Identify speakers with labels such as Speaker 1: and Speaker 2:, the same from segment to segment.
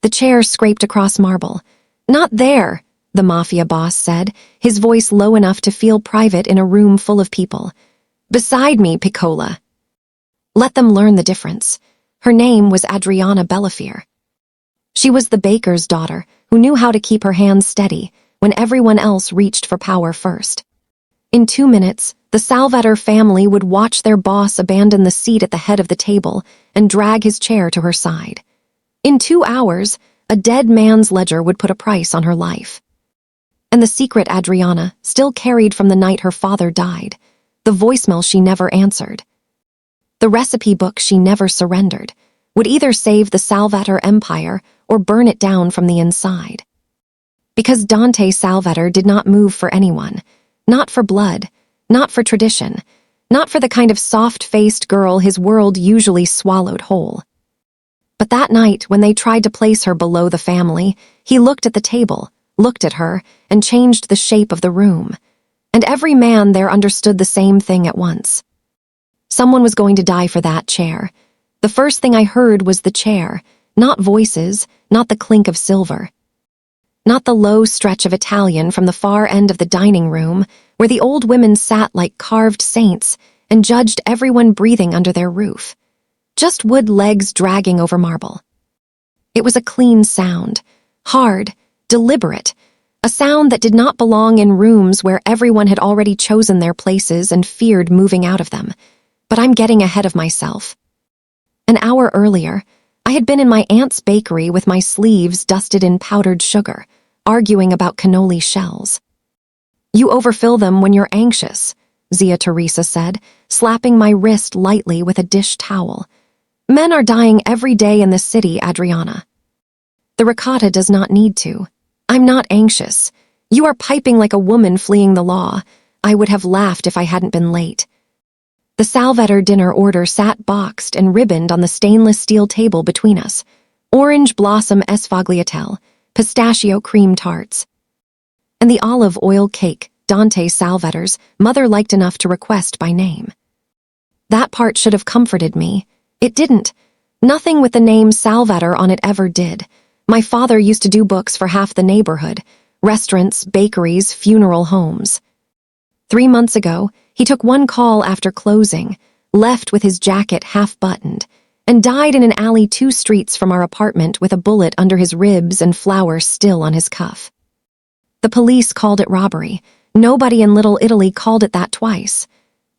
Speaker 1: The chair scraped across marble. "Not there," the mafia boss said, his voice low enough to feel private in a room full of people. "Beside me, Piccola." Let them learn the difference. Her name was Adriana Bellafier. She was the baker's daughter, who knew how to keep her hands steady when everyone else reached for power first. In 2 minutes, the Salvator family would watch their boss abandon the seat at the head of the table and drag his chair to her side. In 2 hours, a dead man's ledger would put a price on her life. And the secret Adriana still carried from the night her father died, the voicemail she never answered, the recipe book she never surrendered, would either save the Salvator Empire or burn it down from the inside. Because Dante Salvator did not move for anyone, not for blood, not for tradition, not for the kind of soft-faced girl his world usually swallowed whole. But that night, when they tried to place her below the family, he looked at the table, looked at her, and changed the shape of the room. And every man there understood the same thing at once. Someone was going to die for that chair. The first thing I heard was the chair, not voices, not the clink of silver. Not the low stretch of Italian from the far end of the dining room, where the old women sat like carved saints and judged everyone breathing under their roof. Just wood legs dragging over marble. It was a clean sound, hard, deliberate, a sound that did not belong in rooms where everyone had already chosen their places and feared moving out of them. But I'm getting ahead of myself. An hour earlier, I had been in my aunt's bakery with my sleeves dusted in powdered sugar, arguing about cannoli shells. "You overfill them when you're anxious," Zia Teresa said, slapping my wrist lightly with a dish towel. "Men are dying every day in this city, Adriana. The ricotta does not need to. I'm not anxious. You are piping like a woman fleeing the law. I would have laughed if I hadn't been late." The Salvator dinner order sat boxed and ribboned on the stainless steel table between us. Orange blossom esfagliatelle, pistachio cream tarts, and the olive oil cake Dante Salvator's mother liked enough to request by name. That part should have comforted me. It didn't. Nothing with the name Salvator on it ever did. My father used to do books for half the neighborhood, restaurants, bakeries, funeral homes. 3 months ago, he took one call after closing, left with his jacket half-buttoned, and died in an alley 2 streets from our apartment with a bullet under his ribs and flowers still on his cuff. The police called it robbery. Nobody in Little Italy called it that twice.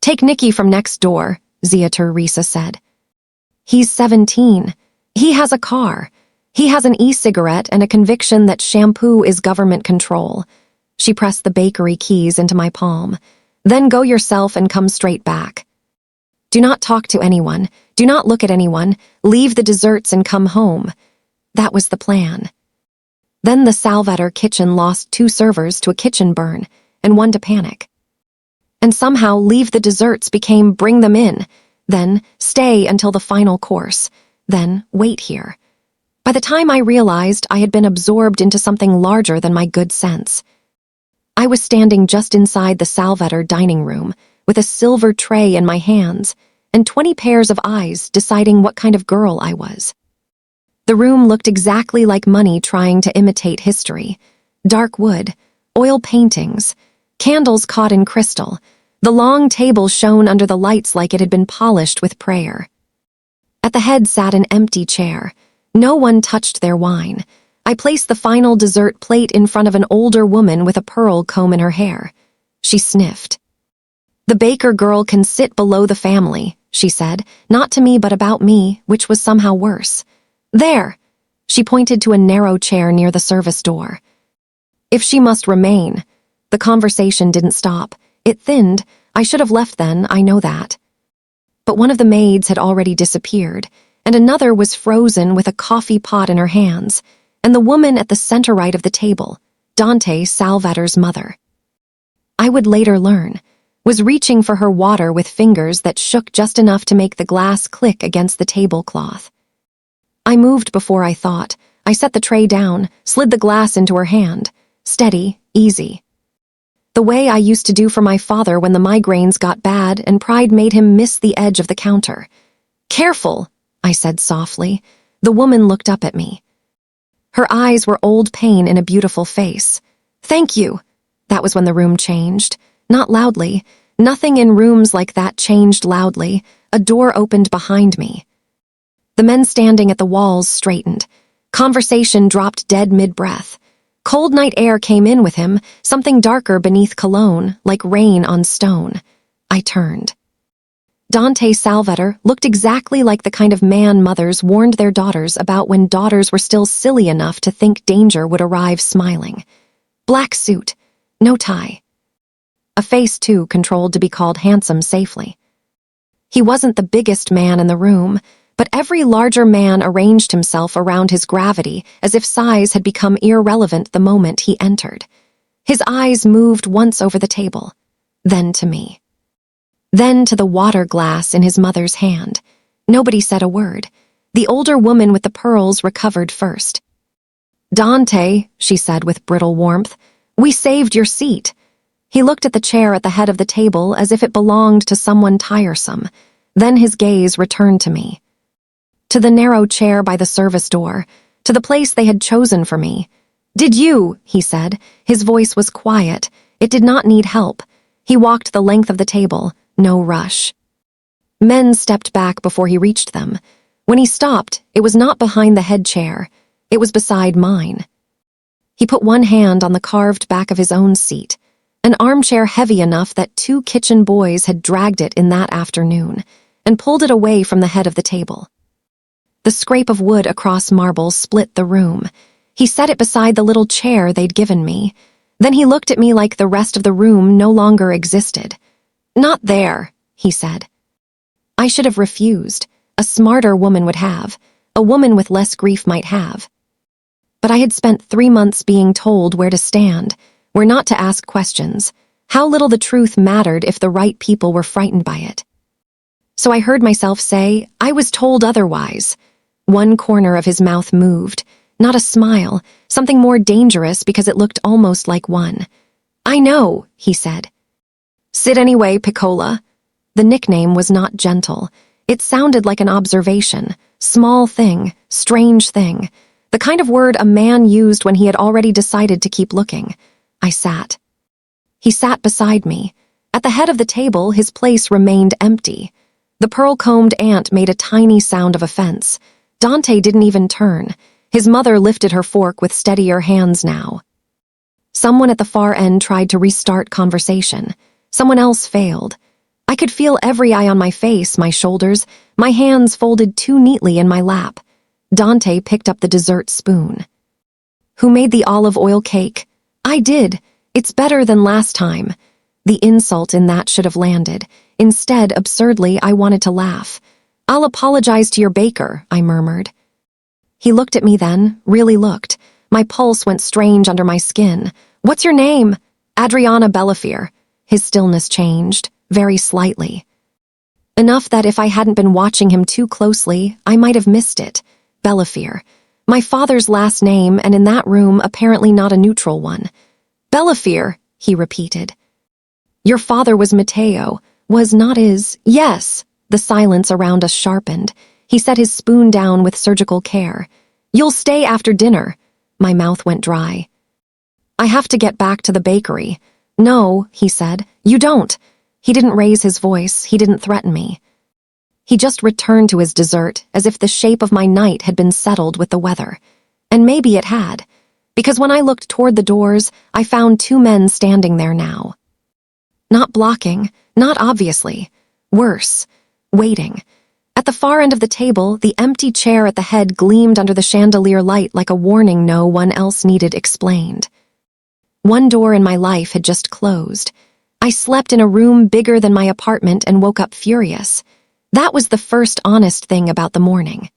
Speaker 1: "Take Nicky from next door," Zia Teresa said. "He's 17. He has a car. He has an e-cigarette and a conviction that shampoo is government control." She pressed the bakery keys into my palm. "Then go yourself and come straight back. Do not talk to anyone. Do not look at anyone. Leave the desserts and come home." That was the plan. Then the Salvator kitchen lost 2 servers to a kitchen burn and 1 to panic. And somehow leave the desserts became bring them in, then stay until the final course, then wait here. By the time I realized, I had been absorbed into something larger than my good sense. I was standing just inside the Salvator dining room, with a silver tray in my hands, and 20 pairs of eyes deciding what kind of girl I was. The room looked exactly like money trying to imitate history. Dark wood, oil paintings, candles caught in crystal. The long table shone under the lights like it had been polished with prayer. At the head sat an empty chair. No one touched their wine. I placed the final dessert plate in front of an older woman with a pearl comb in her hair. She sniffed. "The baker girl can sit below the family," she said, not to me but about me, which was somehow worse. "There." She pointed to a narrow chair near the service door. "If she must remain." The conversation didn't stop. It thinned. I should have left then, I know that. But one of the maids had already disappeared, and another was frozen with a coffee pot in her hands, and the woman at the center right of the table, Dante Salvator's mother, I would later learn, was reaching for her water with fingers that shook just enough to make the glass click against the tablecloth. I moved before I thought. I set the tray down, slid the glass into her hand. Steady, easy. The way I used to do for my father when the migraines got bad and pride made him miss the edge of the counter. "Careful," I said softly. The woman looked up at me. Her eyes were old pain in a beautiful face. "Thank you." That was when the room changed. Not loudly. Nothing in rooms like that changed loudly. A door opened behind me. The men standing at the walls straightened. Conversation dropped dead mid-breath. Cold night air came in with him, something darker beneath cologne, like rain on stone. I turned. Dante Salvator looked exactly like the kind of man mothers warned their daughters about when daughters were still silly enough to think danger would arrive smiling. Black suit, no tie. A face too controlled to be called handsome safely. He wasn't the biggest man in the room, but every larger man arranged himself around his gravity as if size had become irrelevant the moment he entered. His eyes moved once over the table, then to me. Then to the water glass in his mother's hand. Nobody said a word. The older woman with the pearls recovered first. "Dante," she said with brittle warmth, "we saved your seat." He looked at the chair at the head of the table as if it belonged to someone tiresome. Then his gaze returned to me. To the narrow chair by the service door, to the place they had chosen for me. "Did you?" he said. His voice was quiet. It did not need help. He walked the length of the table, no rush. Men stepped back before he reached them. When he stopped, it was not behind the head chair. It was beside mine. He put one hand on the carved back of his own seat, an armchair heavy enough that 2 kitchen boys had dragged it in that afternoon, and pulled it away from the head of the table. The scrape of wood across marble split the room. He set it beside the little chair they'd given me. Then he looked at me like the rest of the room no longer existed. "Not there," he said. I should have refused. A smarter woman would have. A woman with less grief might have. But I had spent 3 months being told where to stand, where not to ask questions, how little the truth mattered if the right people were frightened by it. So I heard myself say, "I was told otherwise." One corner of his mouth moved, not a smile, something more dangerous because it looked almost like one. "I know," he said. "Sit anyway, Piccola." The nickname was not gentle. It sounded like an observation, small thing, strange thing, the kind of word a man used when he had already decided to keep looking. I sat. He sat beside me. At the head of the table, his place remained empty. The pearl-combed aunt made a tiny sound of offense. Dante didn't even turn. His mother lifted her fork with steadier hands now. Someone at the far end tried to restart conversation. Someone else failed. I could feel every eye on my face, my shoulders, my hands folded too neatly in my lap. Dante picked up the dessert spoon. "Who made the olive oil cake?" "I did. It's better than last time." The insult in that should have landed. Instead, absurdly, I wanted to laugh. "I'll apologize to your baker," I murmured. He looked at me then, really looked. My pulse went strange under my skin. "What's your name?" "Adriana Belafir." His stillness changed, very slightly. Enough that if I hadn't been watching him too closely, I might have missed it. Belafir. My father's last name, and in that room, apparently not a neutral one. "Belafir," he repeated. "Your father was Matteo, was not is." "Yes." The silence around us sharpened. He set his spoon down with surgical care. "You'll stay after dinner." My mouth went dry. "I have to get back to the bakery." "No," he said. "You don't." He didn't raise his voice. He didn't threaten me. He just returned to his dessert as if the shape of my night had been settled with the weather. And maybe it had, because when I looked toward the doors, I found 2 men standing there now. Not blocking, not obviously. Worse, waiting. At the far end of the table, the empty chair at the head gleamed under the chandelier light like a warning no one else needed explained. One door in my life had just closed. I slept in a room bigger than my apartment and woke up furious. That was the first honest thing about the morning.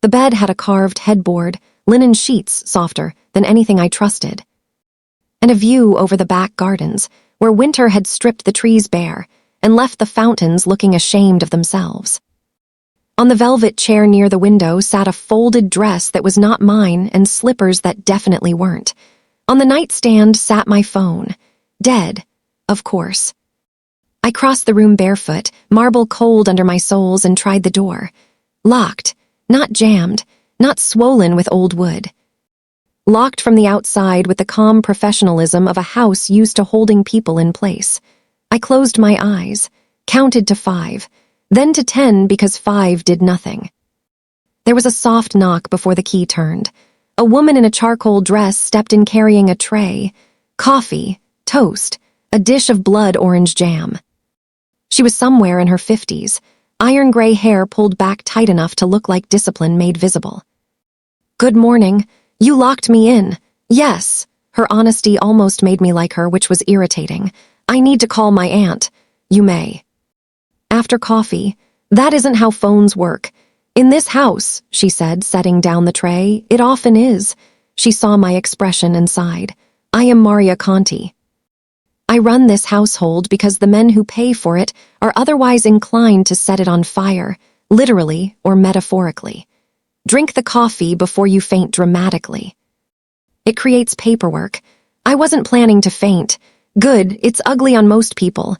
Speaker 1: The bed had a carved headboard, linen sheets softer than anything I trusted, and a view over the back gardens, where winter had stripped the trees bare and left the fountains looking ashamed of themselves. On the velvet chair near the window sat a folded dress that was not mine and slippers that definitely weren't. On the nightstand sat my phone. Dead, of course. I crossed the room barefoot, marble cold under my soles, and tried the door. Locked, not jammed, not swollen with old wood. locked from the outside with the calm professionalism of a house used to holding people in place. I closed my eyes, counted to 5, then to 10 because 5 did nothing. There was a soft knock before the key turned. A woman in a charcoal dress stepped in carrying a tray, coffee, toast, a dish of blood orange jam. She was somewhere in her 50s, iron gray hair pulled back tight enough to look like discipline made visible. "Good morning. You locked me in." "Yes." Her honesty almost made me like her, which was irritating. "I need to call my aunt." "You may." "After coffee." "That isn't how phones work." "In this house," she said, setting down the tray, "it often is." She saw my expression and sighed. "I am Maria Conti. I run this household because the men who pay for it are otherwise inclined to set it on fire, literally or metaphorically. Drink the coffee before you faint dramatically. It creates paperwork. I wasn't planning to faint. Good, it's ugly on most people.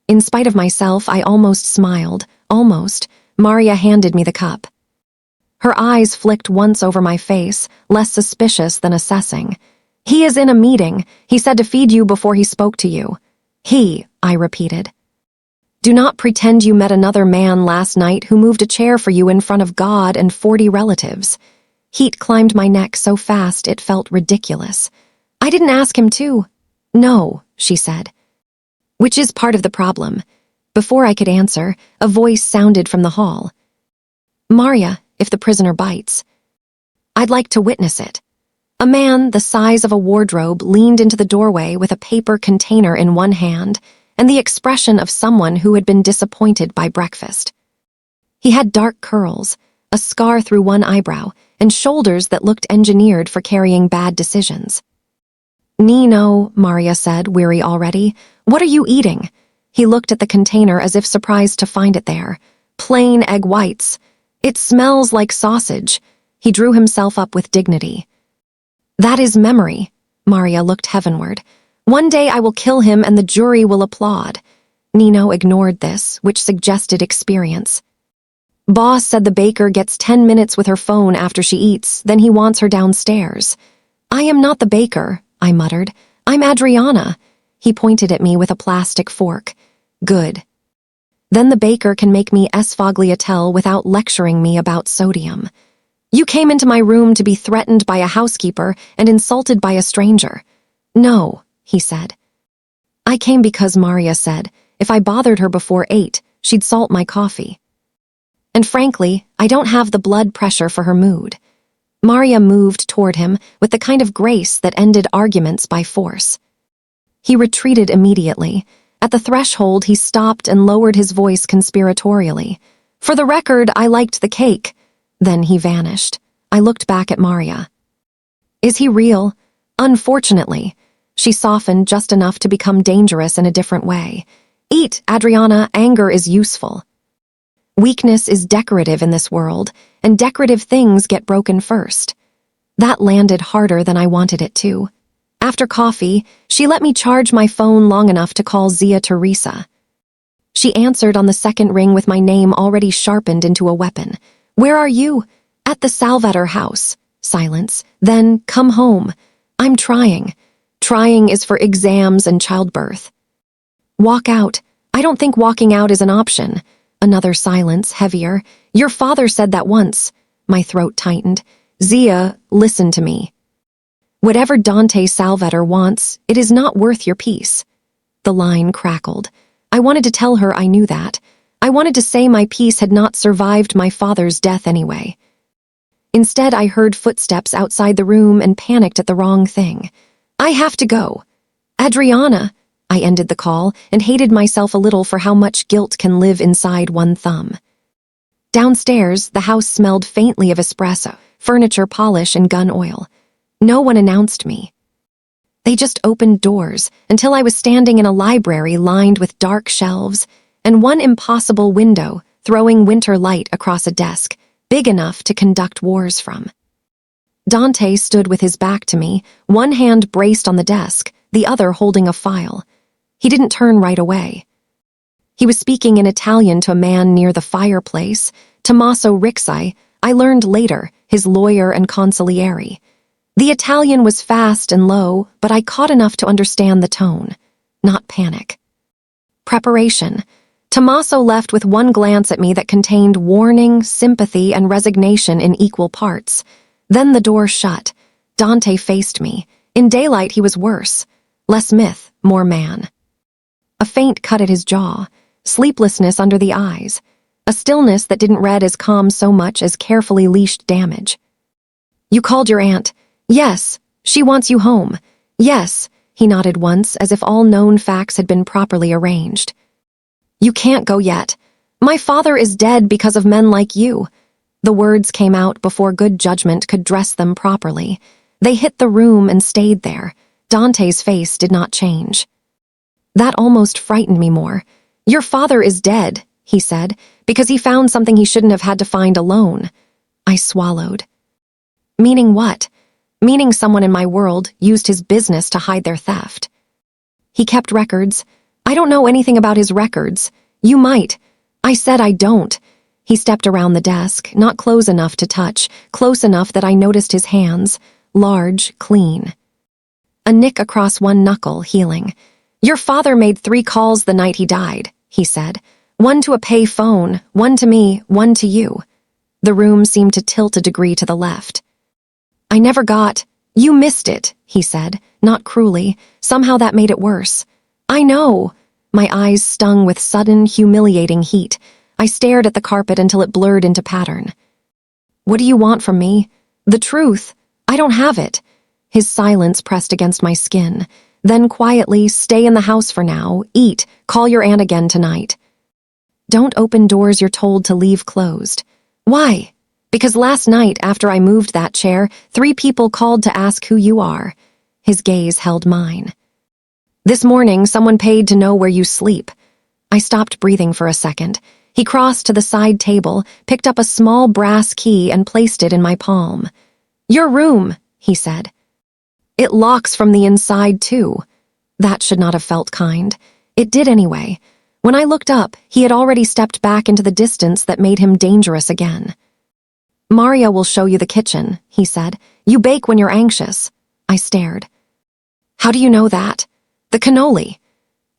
Speaker 1: In spite of myself, I almost smiled. Almost. Maria handed me the cup. Her eyes flicked once over my face, less suspicious than assessing. "He is in a meeting. He said to feed you before he spoke to you." "He," I repeated. "Do not pretend you met another man last night who moved a chair for you in front of God and 40 relatives." Heat climbed my neck so fast it felt ridiculous. "I didn't ask him to." "No," she said. "Which is part of the problem." Before I could answer, a voice sounded from the hall. "Maria, if the prisoner bites, I'd like to witness it." A man the size of a wardrobe leaned into the doorway with a paper container in one hand and the expression of someone who had been disappointed by breakfast. He had dark curls, a scar through one eyebrow, and shoulders that looked engineered for carrying bad decisions. "Nino," Maria said, weary already. "What are you eating?" He looked at the container as if surprised to find it there. "Plain egg whites. It smells like sausage." He drew himself up with dignity. "That is memory." Maria looked heavenward. "One day I will kill him and the jury will applaud." Nino ignored this, which suggested experience. "Boss said the baker gets 10 minutes with her phone after she eats, then he wants her downstairs." "I am not the baker," I muttered. "I'm Adriana." He pointed at me with a plastic fork. "Good. Then the baker can make me esfagliatelle without lecturing me about sodium." "You came into my room to be threatened by a housekeeper and insulted by a stranger." "No," he said. "I came because Maria said, if I bothered her before 8, she'd salt my coffee. And frankly, I don't have the blood pressure for her mood." Maria moved toward him with the kind of grace that ended arguments by force. He retreated immediately. At the threshold, he stopped and lowered his voice conspiratorially. "For the record, I liked the cake." Then he vanished. I looked back at Maria. "Is he real?" "Unfortunately." She softened just enough to become dangerous in a different way. "Eat, Adriana, anger is useful. Weakness is decorative in this world, and decorative things get broken first." That landed harder than I wanted it to. After coffee, she let me charge my phone long enough to call Zia Teresa. She answered on the second ring with my name already sharpened into a weapon. "Where are you?" "At the Salvator house." Silence. Then, "Come home." "I'm trying." "Trying is for exams and childbirth." "Walk out." "I don't think walking out is an option." Another silence, heavier. "Your father said that once." My throat tightened. "Zia, listen to me. Whatever Dante Salvator wants, it is not worth your peace." The line crackled. I wanted to tell her I knew that. I wanted to say my peace had not survived my father's death anyway. Instead, I heard footsteps outside the room and panicked at the wrong thing. "I have to go." "Adriana." I ended the call and hated myself a little for how much guilt can live inside one thumb. Downstairs, the house smelled faintly of espresso, furniture polish, and gun oil. No one announced me. They just opened doors until I was standing in a library lined with dark shelves and one impossible window throwing winter light across a desk, big enough to conduct wars from. Dante stood with his back to me, one hand braced on the desk, the other holding a file. He didn't turn right away. He was speaking in Italian to a man near the fireplace, Tommaso Rixai, I learned later, his lawyer and consigliere. The Italian was fast and low, but I caught enough to understand the tone, not panic. Preparation. Tommaso left with one glance at me that contained warning, sympathy, and resignation in equal parts. Then the door shut. Dante faced me. In daylight, he was worse. Less myth, more man. A faint cut at his jaw, sleeplessness under the eyes, a stillness that didn't read as calm so much as carefully leashed damage. "You called your aunt." "Yes. She wants you home." "Yes." He nodded once, as if all known facts had been properly arranged. "You can't go yet. My father is dead because of men like you." The words came out before good judgment could dress them properly. They hit the room and stayed there. Dante's face did not change. That almost frightened me more. "Your father is dead," he said, "because he found something he shouldn't have had to find alone." I swallowed. Meaning what? Meaning someone in my world used his business to hide their theft. "He kept records." "I don't know anything about his records." "You might." I said I don't. He stepped around the desk, not close enough to touch, close enough that I noticed his hands, large, clean. A nick across one knuckle, healing. "Your father made 3 calls the night he died," he said. "One to a pay phone, one to me, one to you." The room seemed to tilt a degree to the left. "I never got—" "You missed it," he said, not cruelly. Somehow that made it worse. "I know." My eyes stung with sudden, humiliating heat. I stared at the carpet until it blurred into pattern. "What do you want from me?" "The truth. I don't have it." His silence pressed against my skin. Then quietly, "Stay in the house for now, eat, call your aunt again tonight." "Don't open doors you're told to leave closed." "Why?" "Because last night, after I moved that chair, 3 people called to ask who you are." His gaze held mine. "This morning, someone paid to know where you sleep." I stopped breathing for a second. He crossed to the side table, picked up a small brass key and placed it in my palm. "Your room," he said. "It locks from the inside, too." That should not have felt kind. It did anyway. When I looked up, he had already stepped back into the distance that made him dangerous again. "Maria will show you the kitchen," he said. "You bake when you're anxious." I stared. "How do you know that?" "The cannoli."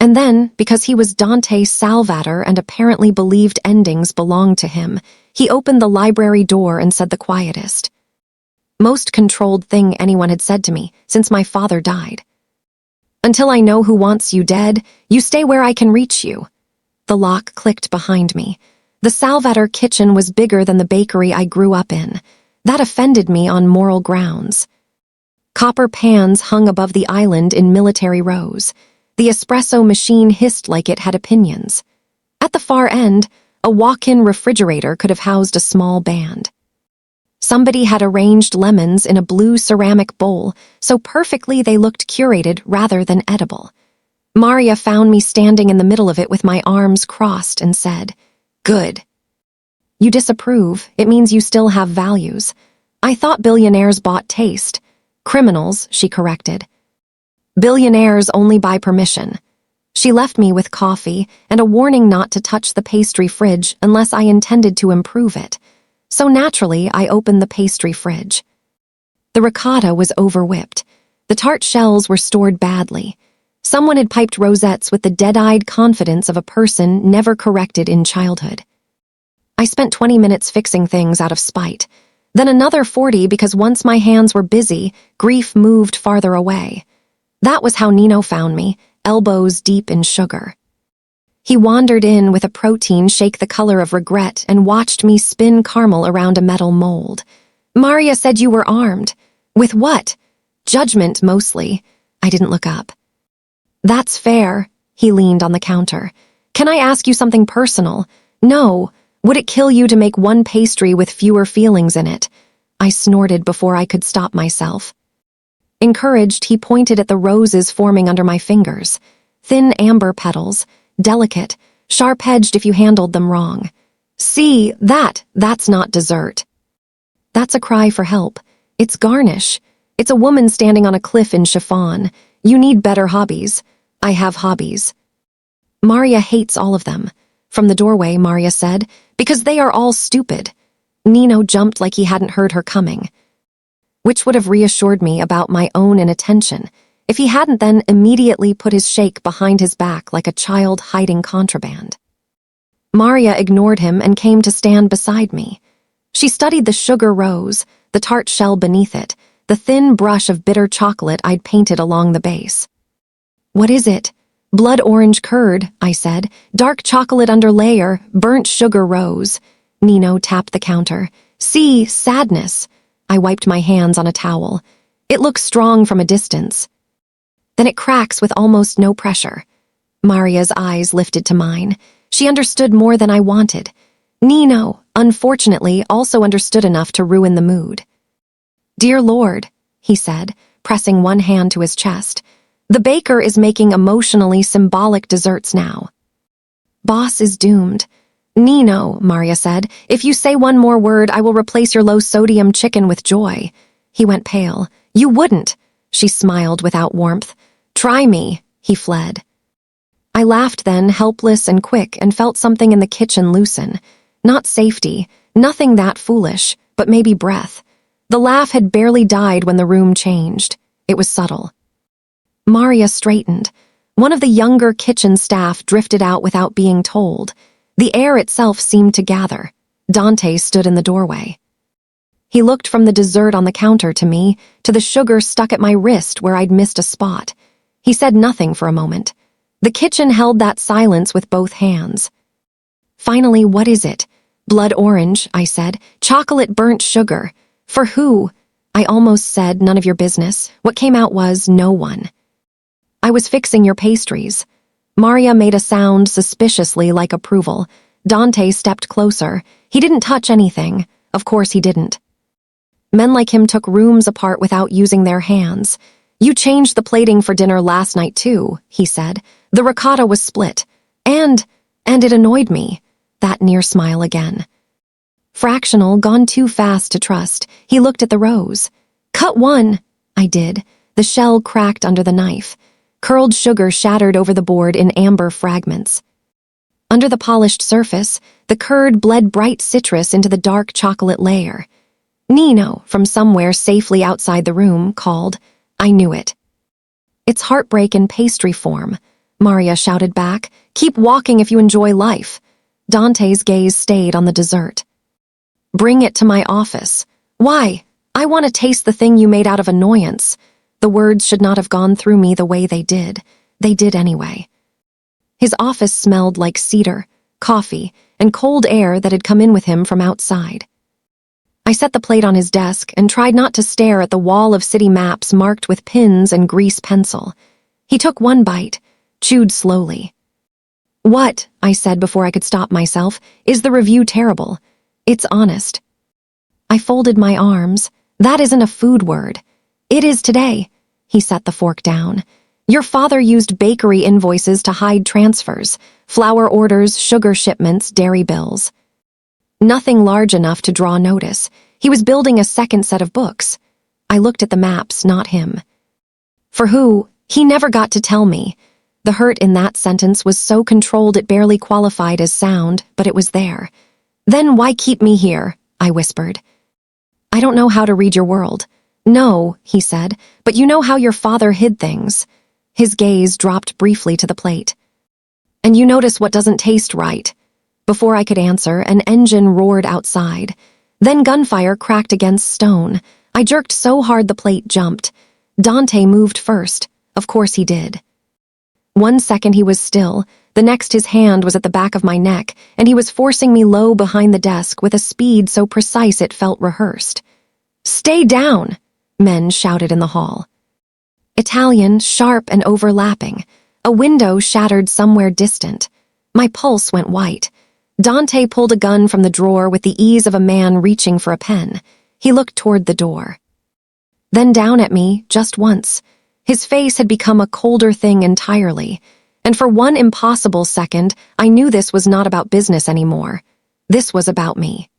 Speaker 1: And then, because he was Dante Salvator and apparently believed endings belonged to him, he opened the library door and said the quietest, most controlled thing anyone had said to me since my father died. "Until I know who wants you dead, you stay where I can reach you." The lock clicked behind me. The Salvator kitchen was bigger than the bakery I grew up in. That offended me on moral grounds. Copper pans hung above the island in military rows. The espresso machine hissed like it had opinions. At the far end, a walk-in refrigerator could have housed a small band. Somebody had arranged lemons in a blue ceramic bowl so perfectly they looked curated rather than edible. Maria found me standing in the middle of it with my arms crossed and said, "Good." "You disapprove. It means you still have values." "I thought billionaires bought taste." "Criminals," she corrected. "Billionaires only by permission." She left me with coffee and a warning not to touch the pastry fridge unless I intended to improve it. So naturally, I opened the pastry fridge. The ricotta was overwhipped. The tart shells were stored badly. Someone had piped rosettes with the dead-eyed confidence of a person never corrected in childhood. I spent 20 minutes fixing things out of spite. Then another 40 because once my hands were busy, grief moved farther away. That was how Nino found me, elbows deep in sugar. He wandered in with a protein shake the color of regret and watched me spin caramel around a metal mold. "Maria said you were armed." "With what?" "Judgment, mostly." I didn't look up. "That's fair." He leaned on the counter. "Can I ask you something personal?" "No." "Would it kill you to make one pastry with fewer feelings in it?" I snorted before I could stop myself. Encouraged, he pointed at the roses forming under my fingers. Thin amber petals, delicate, sharp-edged if you handled them wrong. "See, that's not dessert." "That's a cry for help. It's garnish. It's a woman standing on a cliff in chiffon. You need better hobbies." "I have hobbies." "Maria hates all of them." From the doorway, Maria said, "Because they are all stupid." Nino jumped like he hadn't heard her coming. which would have reassured me about my own inattention if he hadn't then immediately put his shake behind his back like a child hiding contraband. Maria ignored him and came to stand beside me. She studied the sugar rose, the tart shell beneath it, the thin brush of bitter chocolate I'd painted along the base. "What is it?" "Blood orange curd," I said. "Dark chocolate underlayer, burnt sugar rose." Nino tapped the counter. "See, sadness." I wiped my hands on a towel. "It looks strong from a distance. Then it cracks with almost no pressure." Maria's eyes lifted to mine. She understood more than I wanted. Nino, unfortunately, also understood enough to ruin the mood. "Dear Lord," he said, pressing one hand to his chest, "the baker is making emotionally symbolic desserts now. Boss is doomed." "Nino," Maria said, "if you say one more word, I will replace your low-sodium chicken with joy." He went pale. "You wouldn't." She smiled without warmth. "Try me." He fled. I laughed then, helpless and quick, and felt something in the kitchen loosen. Not safety, nothing that foolish, but maybe breath. The laugh had barely died when the room changed. It was subtle. Maria straightened. One of the younger kitchen staff drifted out without being told. The air itself seemed to gather. Dante stood in the doorway. He looked from the dessert on the counter to me, to the sugar stuck at my wrist where I'd missed a spot. He said nothing for a moment. The kitchen held that silence with both hands. Finally, "What is it?" "Blood orange," I said. "Chocolate burnt sugar." "For who?" I almost said, "None of your business." What came out was, "No one." "I was fixing your pastries." Maria made a sound suspiciously like approval. Dante stepped closer. He didn't touch anything. Of course he didn't. Men like him took rooms apart without using their hands. "You changed the plating for dinner last night too," he said. "The ricotta was split. And it annoyed me." That near smile again. Fractional, gone too fast to trust. He looked at the rose. "Cut one." I did. The shell cracked under the knife. Curled sugar shattered over the board in amber fragments. Under the polished surface, the curd bled bright citrus into the dark chocolate layer. Nino, from somewhere safely outside the room, called. I knew it. "It's heartbreak in pastry form," Maria shouted back. "Keep walking if you enjoy life." Dante's gaze stayed on the dessert. "Bring it to my office." "Why?" "I want to taste the thing you made out of annoyance." The words should not have gone through me the way they did. They did anyway. His office smelled like cedar, coffee, and cold air that had come in with him from outside. I set the plate on his desk and tried not to stare at the wall of city maps marked with pins and grease pencil. He took one bite, chewed slowly. "What?" I said before I could stop myself. "Is the review terrible?" "It's honest." I folded my arms. "That isn't a food word." "It is today." He set the fork down. "Your father used bakery invoices to hide transfers, flour orders, sugar shipments, dairy bills. Nothing large enough to draw notice. He was building a second set of books." I looked at the maps, not him. "For who?" "He never got to tell me." The hurt in that sentence was so controlled it barely qualified as sound, but it was there. "Then why keep me here?" I whispered. "I don't know how to read your world." "No," he said, "but you know how your father hid things." His gaze dropped briefly to the plate. "And you notice what doesn't taste right." Before I could answer, an engine roared outside. Then gunfire cracked against stone. I jerked so hard the plate jumped. Dante moved first. Of course he did. 1 second he was still, the next his hand was at the back of my neck, and he was forcing me low behind the desk with a speed so precise it felt rehearsed. "Stay down!" men shouted in the hall. Italian, sharp and overlapping. A window shattered somewhere distant. My pulse went white. Dante pulled a gun from the drawer with the ease of a man reaching for a pen. He looked toward the door. Then down at me, just once. His face had become a colder thing entirely, and for one impossible second, I knew this was not about business anymore. This was about me.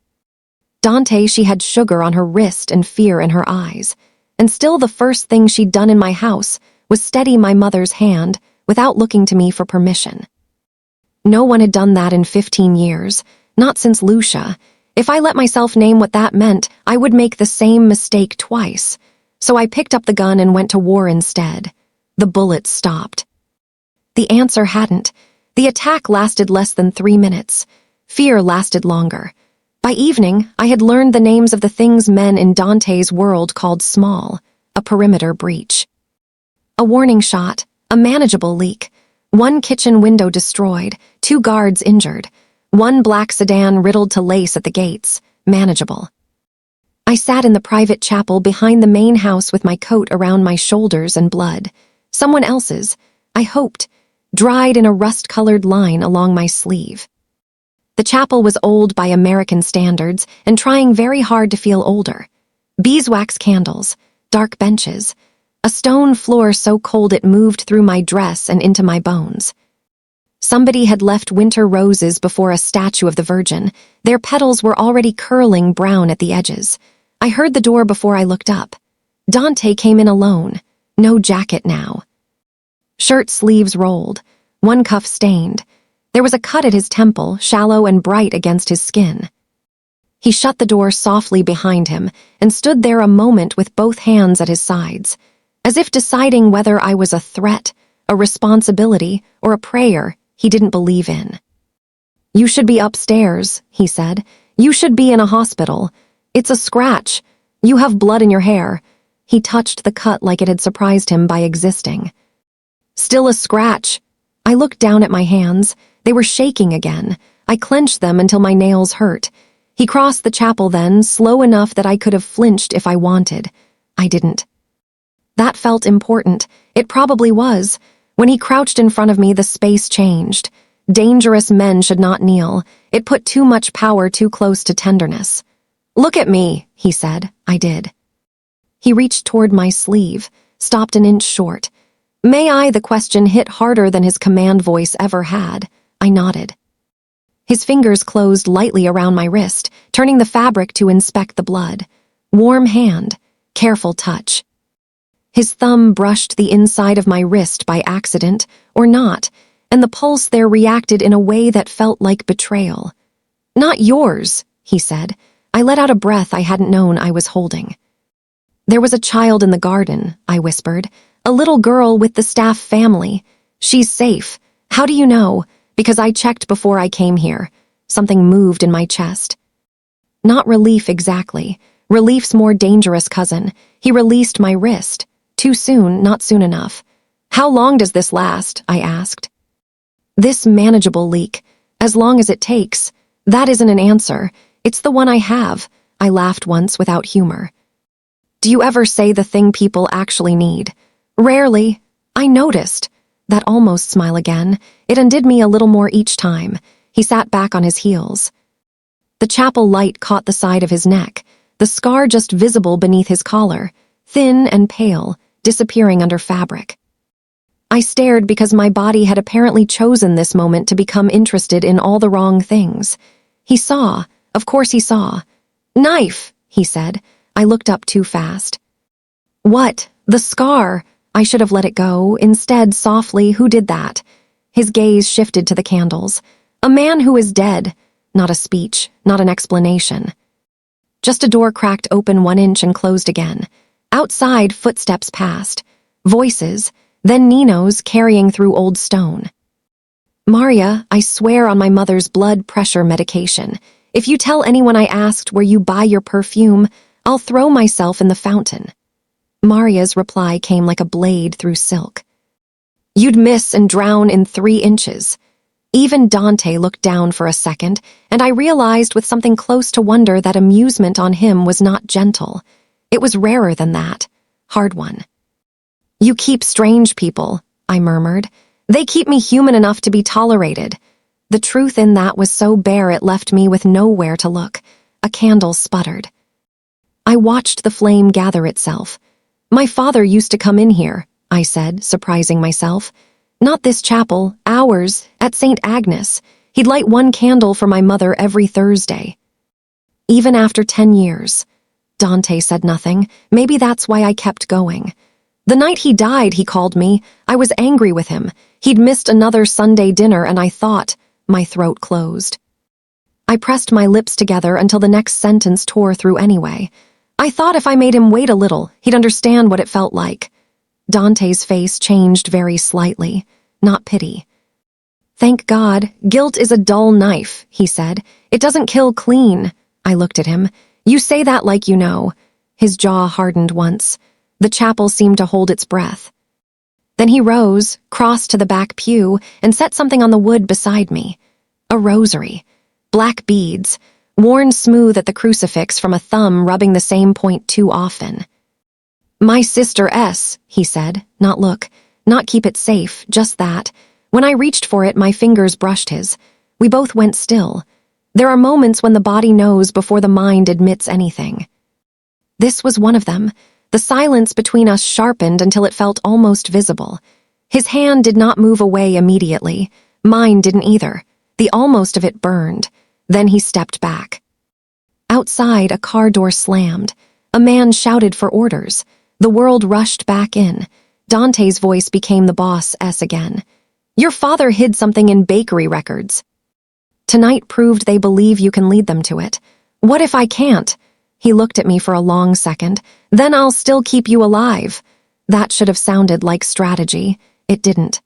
Speaker 1: Dante, she had sugar on her wrist and fear in her eyes, and still the first thing she'd done in my house was steady my mother's hand without looking to me for permission. No one had done that in 15 years, not since Lucia, If I let myself name what that meant, I would make the same mistake twice. So I picked up the gun and went to war instead. The bullets stopped. The answer hadn't. The attack lasted less than 3 minutes. Fear lasted longer. By evening, I had learned the names of the things men in Dante's world called small, a perimeter breach. A warning shot, a manageable leak, 1 kitchen window destroyed, 2 guards injured, 1 black sedan riddled to lace at the gates, manageable. I sat in the private chapel behind the main house with my coat around my shoulders and blood. Someone else's, I hoped, dried in a rust-colored line along my sleeve. The chapel was old by American standards and trying very hard to feel older. Beeswax candles, dark benches, a stone floor so cold it moved through my dress and into my bones. Somebody had left winter roses before a statue of the Virgin. Their petals were already curling brown at the edges. I heard the door before I looked up. Dante came in alone, no jacket now. Shirt sleeves rolled, 1 cuff stained. There was a cut at his temple, shallow and bright against his skin. He shut the door softly behind him and stood there a moment with both hands at his sides, as if deciding whether I was a threat, a responsibility, or a prayer he didn't believe in. "You should be upstairs," he said. "You should be in a hospital. It's a scratch. You have blood in your hair." He touched the cut like it had surprised him by existing. "Still a scratch." I looked down at my hands. They were shaking again. I clenched them until my nails hurt. He crossed the chapel then, slow enough that I could have flinched if I wanted. I didn't. That felt important. It probably was. When he crouched in front of me, the space changed. Dangerous men should not kneel. It put too much power too close to tenderness. "Look at me," he said. I did. He reached toward my sleeve, stopped an inch short. "May I?" The question hit harder than his command voice ever had. I nodded. His fingers closed lightly around my wrist, turning the fabric to inspect the blood. Warm hand, careful touch. His thumb brushed the inside of my wrist by accident, or not, and the pulse there reacted in a way that felt like betrayal. "Not yours," he said. I let out a breath I hadn't known I was holding. "There was a child in the garden," I whispered. "A little girl with the staff family. She's safe. How do you know?" "Because I checked before I came here." Something moved in my chest. Not relief exactly. Relief's more dangerous cousin. He released my wrist. Too soon, not soon enough. "How long does this last?" I asked. "This manageable leak. As long as it takes." "That isn't an answer. It's the one I have." I laughed once without humor. "Do you ever say the thing people actually need?" "Rarely." I noticed. That almost smile again. It undid me a little more each time. He sat back on his heels. The chapel light caught the side of his neck, the scar just visible beneath his collar, thin and pale, disappearing under fabric. I stared because my body had apparently chosen this moment to become interested in all the wrong things. He saw. Of course he saw. "Knife," he said. I looked up too fast. "What? The scar?" I should have let it go. Instead, softly, "Who did that?" His gaze shifted to the candles. "A man who is dead." Not a speech, not an explanation. Just a door cracked open 1 inch and closed again. Outside, footsteps passed. Voices, then Nino's carrying through old stone. "Maria, I swear on my mother's blood pressure medication. If you tell anyone I asked where you buy your perfume, I'll throw myself in the fountain." Maria's reply came like a blade through silk. "You'd miss and drown in 3 inches. Even Dante looked down for a second, and I realized with something close to wonder that amusement on him was not gentle. It was rarer than that. Hard one. "You keep strange people," I murmured. "They keep me human enough to be tolerated." The truth in that was so bare it left me with nowhere to look. A candle sputtered. I watched the flame gather itself. "My father used to come in here," I said, surprising myself. "Not this chapel, ours, at St. Agnes. He'd light 1 candle for my mother every Thursday." Even after 10 years. Dante said nothing. Maybe that's why I kept going. "The night he died, he called me. I was angry with him. He'd missed another Sunday dinner and I thought..." My throat closed. I pressed my lips together until the next sentence tore through anyway. I thought if I made him wait a little, he'd understand what it felt like. Dante's face changed very slightly, not pity. Thank God, guilt is a dull knife, he said. It doesn't kill clean. I looked at him. You say that like you know. His jaw hardened once. The chapel seemed to hold its breath. Then he rose, crossed to the back pew, and set something on the wood beside me. A rosary. Black beads, worn smooth at the crucifix from a thumb rubbing the same point too often. My sister S, he said, not look, not keep it safe, just that. When I reached for it, my fingers brushed his. We both went still. There are moments when the body knows before the mind admits anything. This was one of them. The silence between us sharpened until it felt almost visible. His hand did not move away immediately. Mine didn't either. The almost of it burned. Then he stepped back. Outside, a car door slammed. A man shouted for orders. The world rushed back in. Dante's voice became the boss S again. Your father hid something in bakery records. Tonight proved they believe you can lead them to it. What if I can't? He looked at me for a long second. Then I'll still keep you alive. That should have sounded like strategy. It didn't.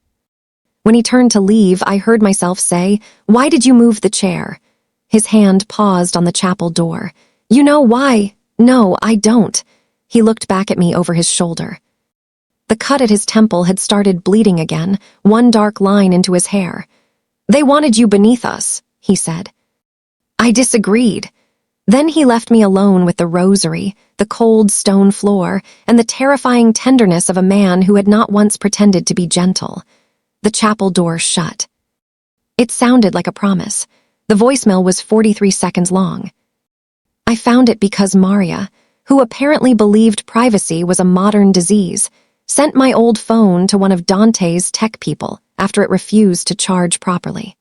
Speaker 1: When he turned to leave, I heard myself say, Why did you move the chair? His hand paused on the chapel door. You know why? No, I don't. He looked back at me over his shoulder. The cut at his temple had started bleeding again, one dark line into his hair. They wanted you beneath us, he said. I disagreed. Then he left me alone with the rosary, the cold stone floor, and the terrifying tenderness of a man who had not once pretended to be gentle. The chapel door shut. It sounded like a promise. The voicemail was 43 seconds long. I found it because Maria, who apparently believed privacy was a modern disease, sent my old phone to one of Dante's tech people after it refused to charge properly.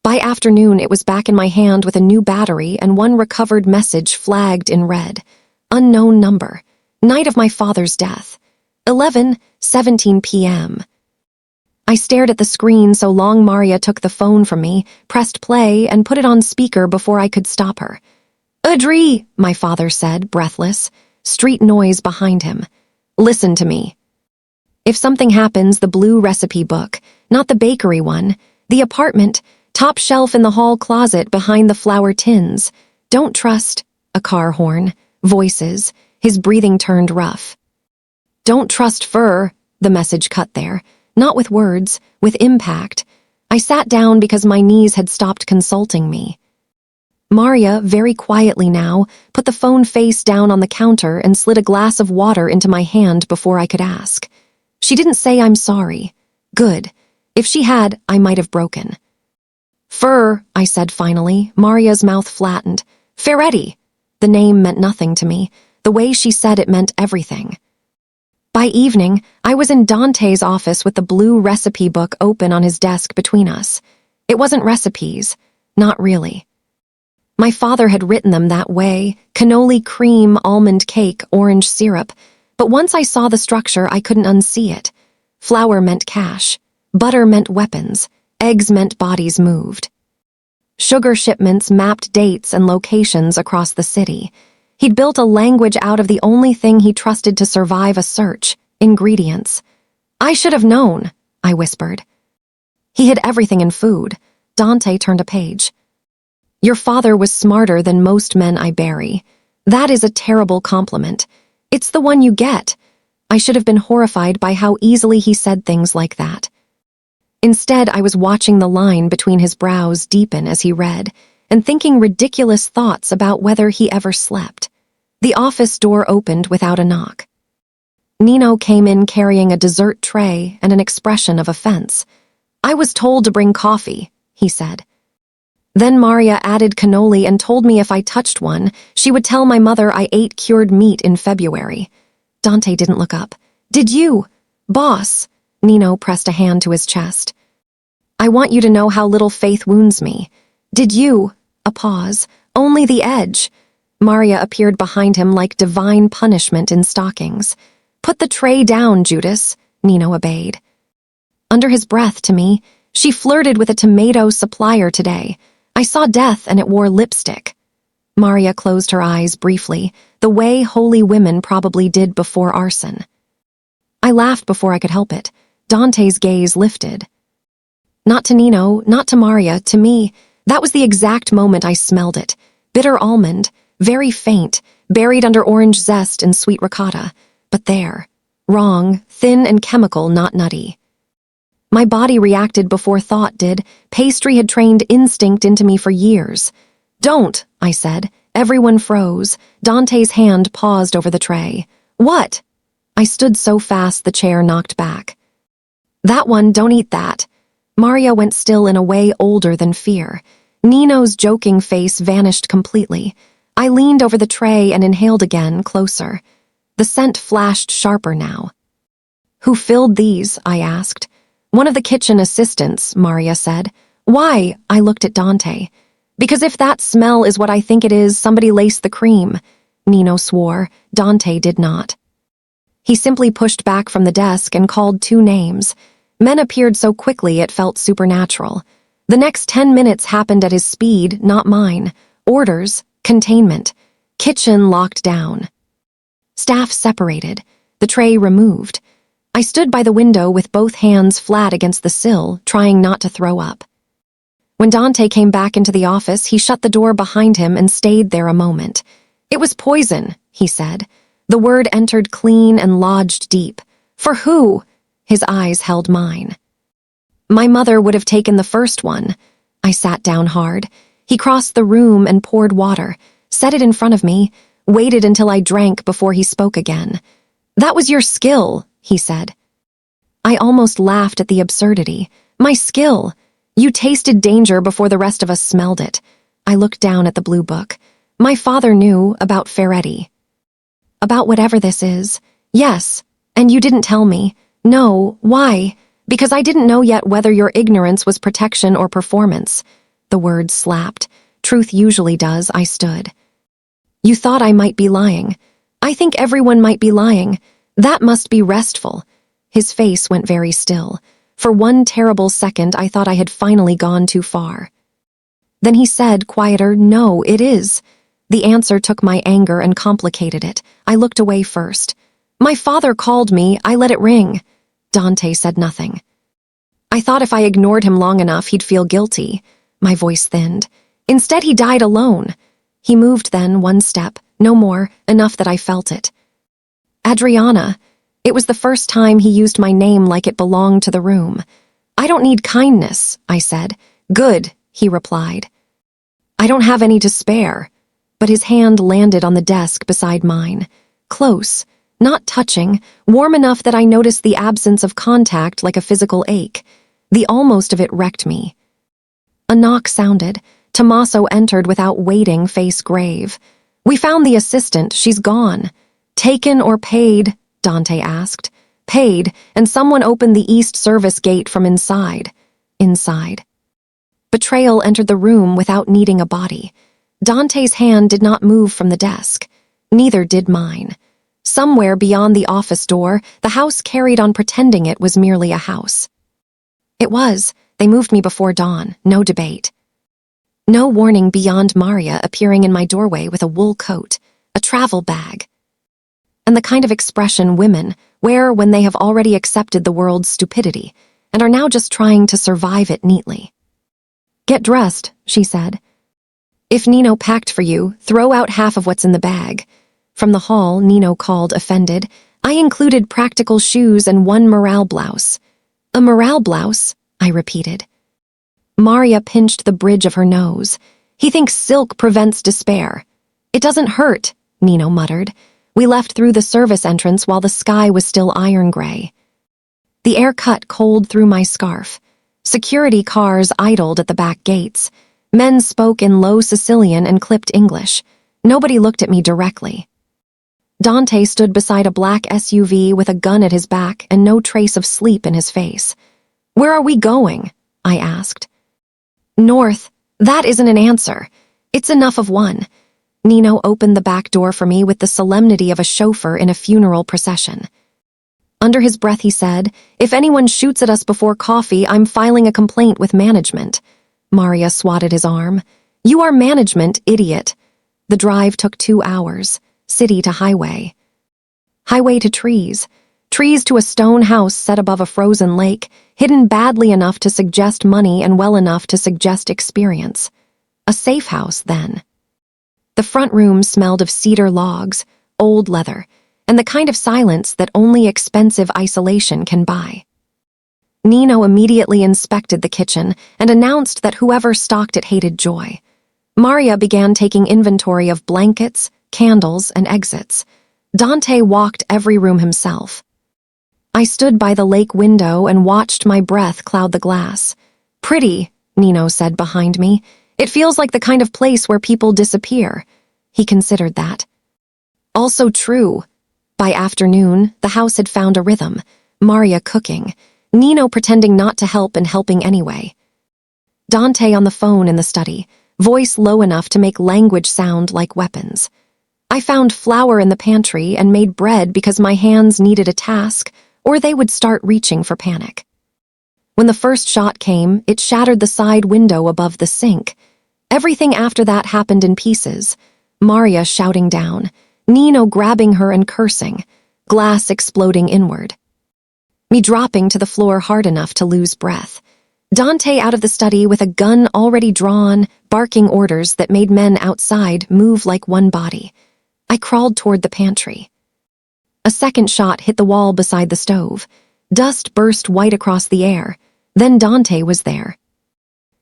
Speaker 1: By afternoon, it was back in my hand with a new battery and one recovered message flagged in red. Unknown number. Night of my father's death. 11:17 p.m. I stared at the screen so long Maria took the phone from me, pressed play, and put it on speaker before I could stop her. Audrey, my father said, breathless. Street noise behind him. Listen to me. If something happens, the blue recipe book, not the bakery one, the apartment, top shelf in the hall closet behind the flour tins. Don't trust, a car horn, voices, his breathing turned rough. Don't trust Fur, the message cut there, not with words, with impact. I sat down because my knees had stopped consulting me. Maria, very quietly now, put the phone face down on the counter and slid a glass of water into my hand before I could ask. She didn't say I'm sorry. Good. If she had, I might have broken. Fur, I said finally. Maria's mouth flattened. Ferretti. The name meant nothing to me. The way she said it meant everything. By evening, I was in Dante's office with the blue recipe book open on his desk between us. It wasn't recipes. Not really. My father had written them that way, cannoli cream, almond cake, orange syrup, but once I saw the structure, I couldn't unsee it. Flour meant cash. Butter meant weapons. Eggs meant bodies moved. Sugar shipments mapped dates and locations across the city. He'd built a language out of the only thing he trusted to survive a search, ingredients. I should have known, I whispered. He hid everything in food. Dante turned a page. Your father was smarter than most men I bury. That is a terrible compliment. It's the one you get. I should have been horrified by how easily he said things like that. Instead, I was watching the line between his brows deepen as he read, and thinking ridiculous thoughts about whether he ever slept. The office door opened without a knock. Nino came in carrying a dessert tray and an expression of offense. I was told to bring coffee, he said. Then Maria added cannoli and told me if I touched one, she would tell my mother I ate cured meat in February. Dante didn't look up. Did you? Boss. Nino pressed a hand to his chest. I want you to know how little faith wounds me. Did you? A pause. Only the edge. Maria appeared behind him like divine punishment in stockings. Put the tray down, Judas. Nino obeyed. Under his breath to me, she flirted with a tomato supplier today. I saw death and it wore lipstick. Maria closed her eyes briefly, the way holy women probably did before arson. I laughed before I could help it. Dante's gaze lifted. Not to Nino, not to Maria, to me. That was the exact moment I smelled it. Bitter almond, very faint, buried under orange zest and sweet ricotta. But there. Wrong, thin and chemical, not nutty. My body reacted before thought did. Pastry had trained instinct into me for years. Don't, I said. Everyone froze. Dante's hand paused over the tray. What? I stood so fast the chair knocked back. That one, don't eat that. Maria went still in a way older than fear. Nino's joking face vanished completely. I leaned over the tray and inhaled again, closer. The scent flashed sharper now. Who filled these? I asked. One of the kitchen assistants, Maria said. Why? I looked at Dante. Because if that smell is what I think it is, somebody laced the cream. Nino swore. Dante did not. He simply pushed back from the desk and called 2 names. Men appeared so quickly it felt supernatural. The next 10 minutes happened at his speed, not mine. Orders, containment. Kitchen locked down. Staff separated. The tray removed. I stood by the window with both hands flat against the sill, trying not to throw up. When Dante came back into the office, he shut the door behind him and stayed there a moment. It was poison, he said. The word entered clean and lodged deep. For who? His eyes held mine. My mother would have taken the first one. I sat down hard. He crossed the room and poured water, set it in front of me, waited until I drank before he spoke again. That was your skill, he said. I almost laughed at the absurdity. My skill. You tasted danger before the rest of us smelled it. I looked down at the blue book. My father knew about Ferretti. About whatever this is. Yes, and you didn't tell me. No, why? Because I didn't know yet whether your ignorance was protection or performance. The words slapped. Truth usually does, I stood. You thought I might be lying. I think everyone might be lying. That must be restful. His face went very still. For one terrible second, I thought I had finally gone too far. Then he said, quieter, no, it is. The answer took my anger and complicated it. I looked away first. My father called me, I let it ring. Dante said nothing. I thought if I ignored him long enough, he'd feel guilty. My voice thinned. Instead, he died alone. He moved then, one step, no more, enough that I felt it. Adriana. It was the first time he used my name like it belonged to the room. I don't need kindness, I said. Good, he replied. I don't have any to spare. But his hand landed on the desk beside mine. Close, not touching, warm enough that I noticed the absence of contact like a physical ache. The almost of it wrecked me. A knock sounded. Tommaso entered without waiting, face grave. We found the assistant, she's gone. Taken or paid? Dante asked. Paid, and someone opened the east service gate from inside. Inside. Betrayal entered the room without needing a body. Dante's hand did not move from the desk. Neither did mine. Somewhere beyond the office door, the house carried on pretending it was merely a house. It was. They moved me before dawn. No debate. No warning beyond Maria appearing in my doorway with a wool coat, a travel bag, and the kind of expression women wear when they have already accepted the world's stupidity and are now just trying to survive it neatly. Get dressed, she said. If Nino packed for you, throw out half of what's in the bag. From the hall, Nino called, offended. I included practical shoes and one morale blouse. A morale blouse? I repeated. Maria pinched the bridge of her nose. He thinks silk prevents despair. It doesn't hurt, Nino muttered. We left through the service entrance while the sky was still iron gray. The air cut cold through my scarf. Security cars idled at the back gates. Men spoke in low Sicilian and clipped English. Nobody looked at me directly. Dante stood beside a black SUV with a gun at his back and no trace of sleep in his face. Where are we going? I asked. North. That isn't an answer. It's enough of one. Nino opened the back door for me with the solemnity of a chauffeur in a funeral procession. Under his breath he said, if anyone shoots at us before coffee, I'm filing a complaint with management. Maria swatted his arm. You are management, idiot. The drive took 2 hours, city to highway. Highway to trees. Trees to a stone house set above a frozen lake, hidden badly enough to suggest money and well enough to suggest experience. A safe house, then. The front room smelled of cedar logs, old leather, and the kind of silence that only expensive isolation can buy. Nino immediately inspected the kitchen and announced that whoever stocked it hated joy. Maria began taking inventory of blankets, candles, and exits. Dante walked every room himself. I stood by the lake window and watched my breath cloud the glass. Pretty, Nino said behind me. It feels like the kind of place where people disappear. He considered that. Also true. By afternoon, the house had found a rhythm. Maria cooking, Nino pretending not to help and helping anyway. Dante on the phone in the study, voice low enough to make language sound like weapons. I found flour in the pantry and made bread because my hands needed a task, or they would start reaching for panic. When the first shot came, it shattered the side window above the sink. Everything after that happened in pieces. Maria shouting down, Nino grabbing her and cursing, glass exploding inward. Me dropping to the floor hard enough to lose breath. Dante out of the study with a gun already drawn, barking orders that made men outside move like one body. I crawled toward the pantry. A second shot hit the wall beside the stove. Dust burst white across the air. Then Dante was there.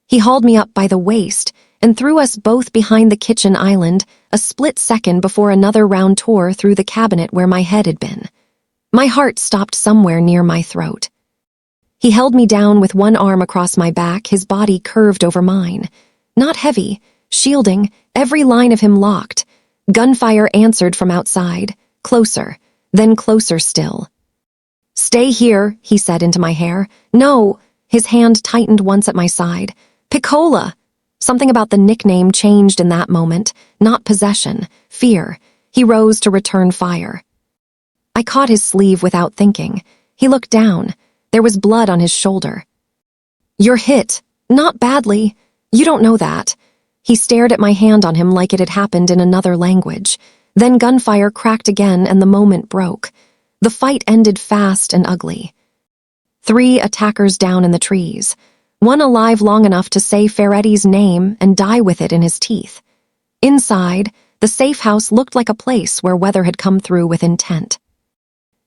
Speaker 1: He hauled me up by the waist and threw us both behind the kitchen island a split second before another round tore through the cabinet where my head had been. My heart stopped somewhere near my throat. He held me down with one arm across my back, his body curved over mine. Not heavy, shielding, every line of him locked. Gunfire answered from outside, closer, then closer still. Stay here, he said into my hair. No, his hand tightened once at my side. Piccola! Something about the nickname changed in that moment, not possession, fear. He rose to return fire. I caught his sleeve without thinking. He looked down. There was blood on his shoulder. You're hit. Not badly. You don't know that. He stared at my hand on him like it had happened in another language. Then gunfire cracked again and the moment broke. The fight ended fast and ugly. 3 attackers down in the trees. One alive long enough to say Ferretti's name and die with it in his teeth. Inside, the safe house looked like a place where weather had come through with intent.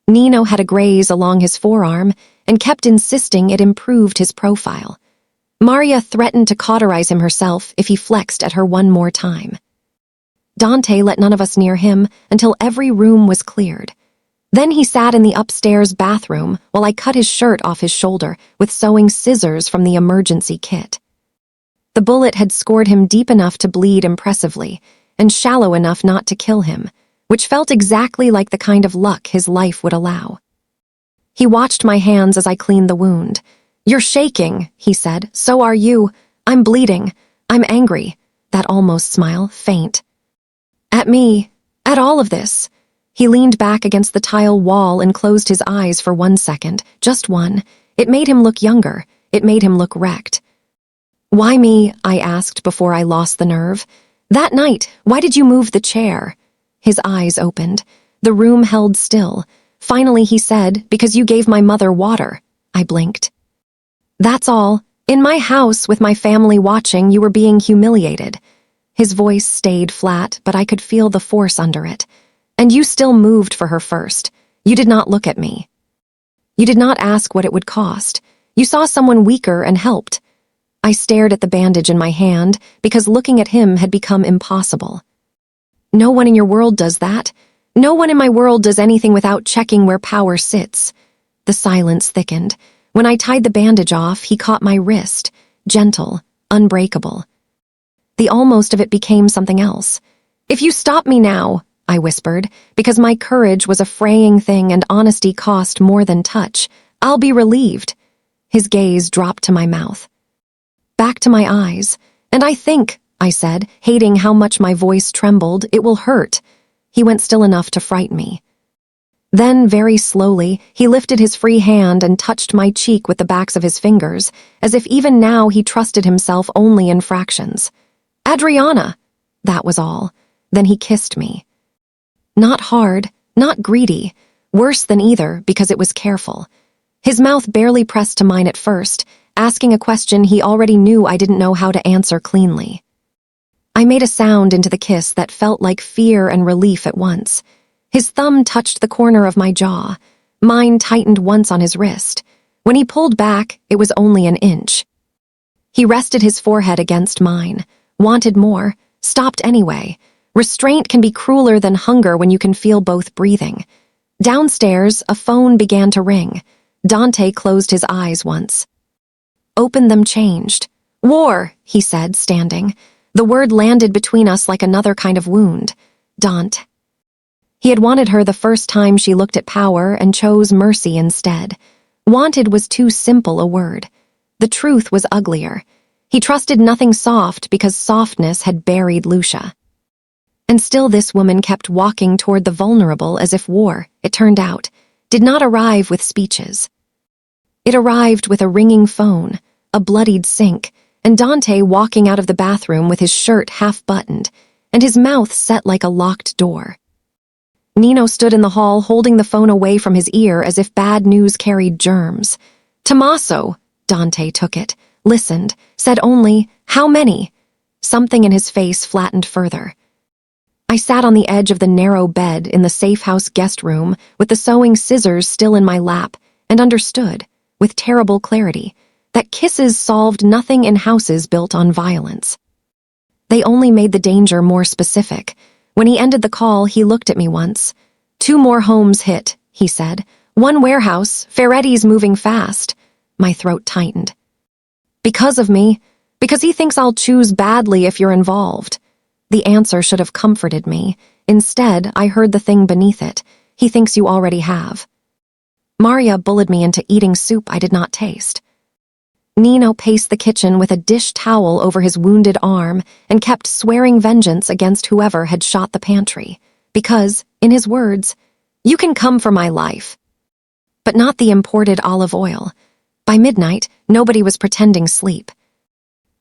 Speaker 1: Nino had a graze along his forearm and kept insisting it improved his profile. Maria threatened to cauterize him herself if he flexed at her one more time. Dante let none of us near him until every room was cleared. Then he sat in the upstairs bathroom while I cut his shirt off his shoulder with sewing scissors from the emergency kit. The bullet had scored him deep enough to bleed impressively and shallow enough not to kill him, which felt exactly like the kind of luck his life would allow. He watched my hands as I cleaned the wound. You're shaking, he said. So are you. I'm bleeding. I'm angry. That almost smile, faint. At me. At all of this. He leaned back against the tile wall and closed his eyes for 1 second, just one. It made him look younger. It made him look wrecked. Why me? I asked before I lost the nerve. That night, why did you move the chair? His eyes opened. The room held still. Finally he said, because you gave my mother water. I blinked. That's all. In my house, with my family watching, you were being humiliated. His voice stayed flat, but I could feel the force under it. And you still moved for her first. You did not look at me. You did not ask what it would cost. You saw someone weaker and helped. I stared at the bandage in my hand because looking at him had become impossible. No one in your world does that. No one in my world does anything without checking where power sits. The silence thickened. When I tied the bandage off, he caught my wrist, gentle, unbreakable. The almost of it became something else. If you stop me now, I whispered, because my courage was a fraying thing and honesty cost more than touch, I'll be relieved. His gaze dropped to my mouth. Back to my eyes. And I think, I said, hating how much my voice trembled, it will hurt. He went still enough to frighten me. Then, very slowly, he lifted his free hand and touched my cheek with the backs of his fingers, as if even now he trusted himself only in fractions. "Adriana!" That was all. Then he kissed me. Not hard, not greedy, worse than either because it was careful. His mouth barely pressed to mine at first, asking a question he already knew I didn't know how to answer cleanly. I made a sound into the kiss that felt like fear and relief at once. His thumb touched the corner of my jaw. Mine tightened once on his wrist. When he pulled back, it was only an inch. He rested his forehead against mine, wanted more, stopped anyway. Restraint can be crueler than hunger when you can feel both breathing. Downstairs, a phone began to ring. Dante closed his eyes once. "Open them changed." "War," he said, standing. The word landed between us like another kind of wound. Dante. He had wanted her the first time she looked at power and chose mercy instead. Wanted was too simple a word. The truth was uglier. He trusted nothing soft because softness had buried Lucia. And still this woman kept walking toward the vulnerable as if war, it turned out, did not arrive with speeches. It arrived with a ringing phone, a bloodied sink, and Dante walking out of the bathroom with his shirt half-buttoned, and his mouth set like a locked door. Nino stood in the hall holding the phone away from his ear as if bad news carried germs. "Tommaso," Dante took it, listened, said only, "How many?" Something in his face flattened further. I sat on the edge of the narrow bed in the safe house guest room with the sewing scissors still in my lap and understood, with terrible clarity, that kisses solved nothing in houses built on violence. They only made the danger more specific. When he ended the call, he looked at me once. "2 more homes hit," he said. "1 warehouse, Ferretti's moving fast." My throat tightened. "Because of me? Because he thinks I'll choose badly if you're involved." The answer should have comforted me. Instead, I heard the thing beneath it. "He thinks you already have." Maria bullied me into eating soup I did not taste. Nino paced the kitchen with a dish towel over his wounded arm and kept swearing vengeance against whoever had shot the pantry. Because, in his words, "You can come for my life." But not the imported olive oil. By midnight, nobody was pretending sleep.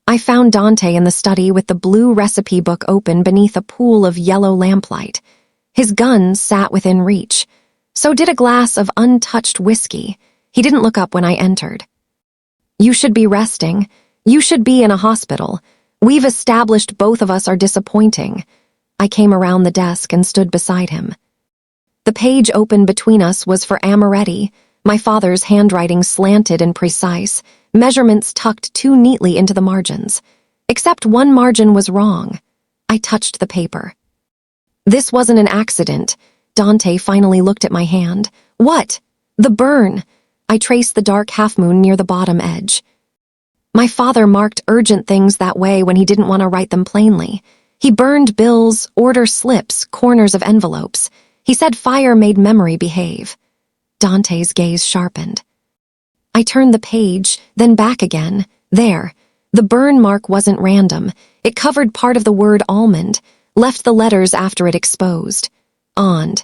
Speaker 1: I found Dante in the study with the blue recipe book open beneath a pool of yellow lamplight. His gun sat within reach. So did a glass of untouched whiskey. He didn't look up when I entered. "You should be resting. You should be in a hospital. We've established both of us are disappointing." I came around the desk and stood beside him. The page open between us was for Amoretti, my father's handwriting slanted and precise, measurements tucked too neatly into the margins. Except one margin was wrong. I touched the paper. "This wasn't an accident." Dante finally looked at my hand. "What?" "The burn." I traced the dark half-moon near the bottom edge. My father marked urgent things that way when he didn't want to write them plainly. He burned bills, order slips, corners of envelopes. He said fire made memory behave. Dante's gaze sharpened. I turned the page, then back again. There. The burn mark wasn't random. It covered part of the word almond, left the letters after it exposed. "Ond."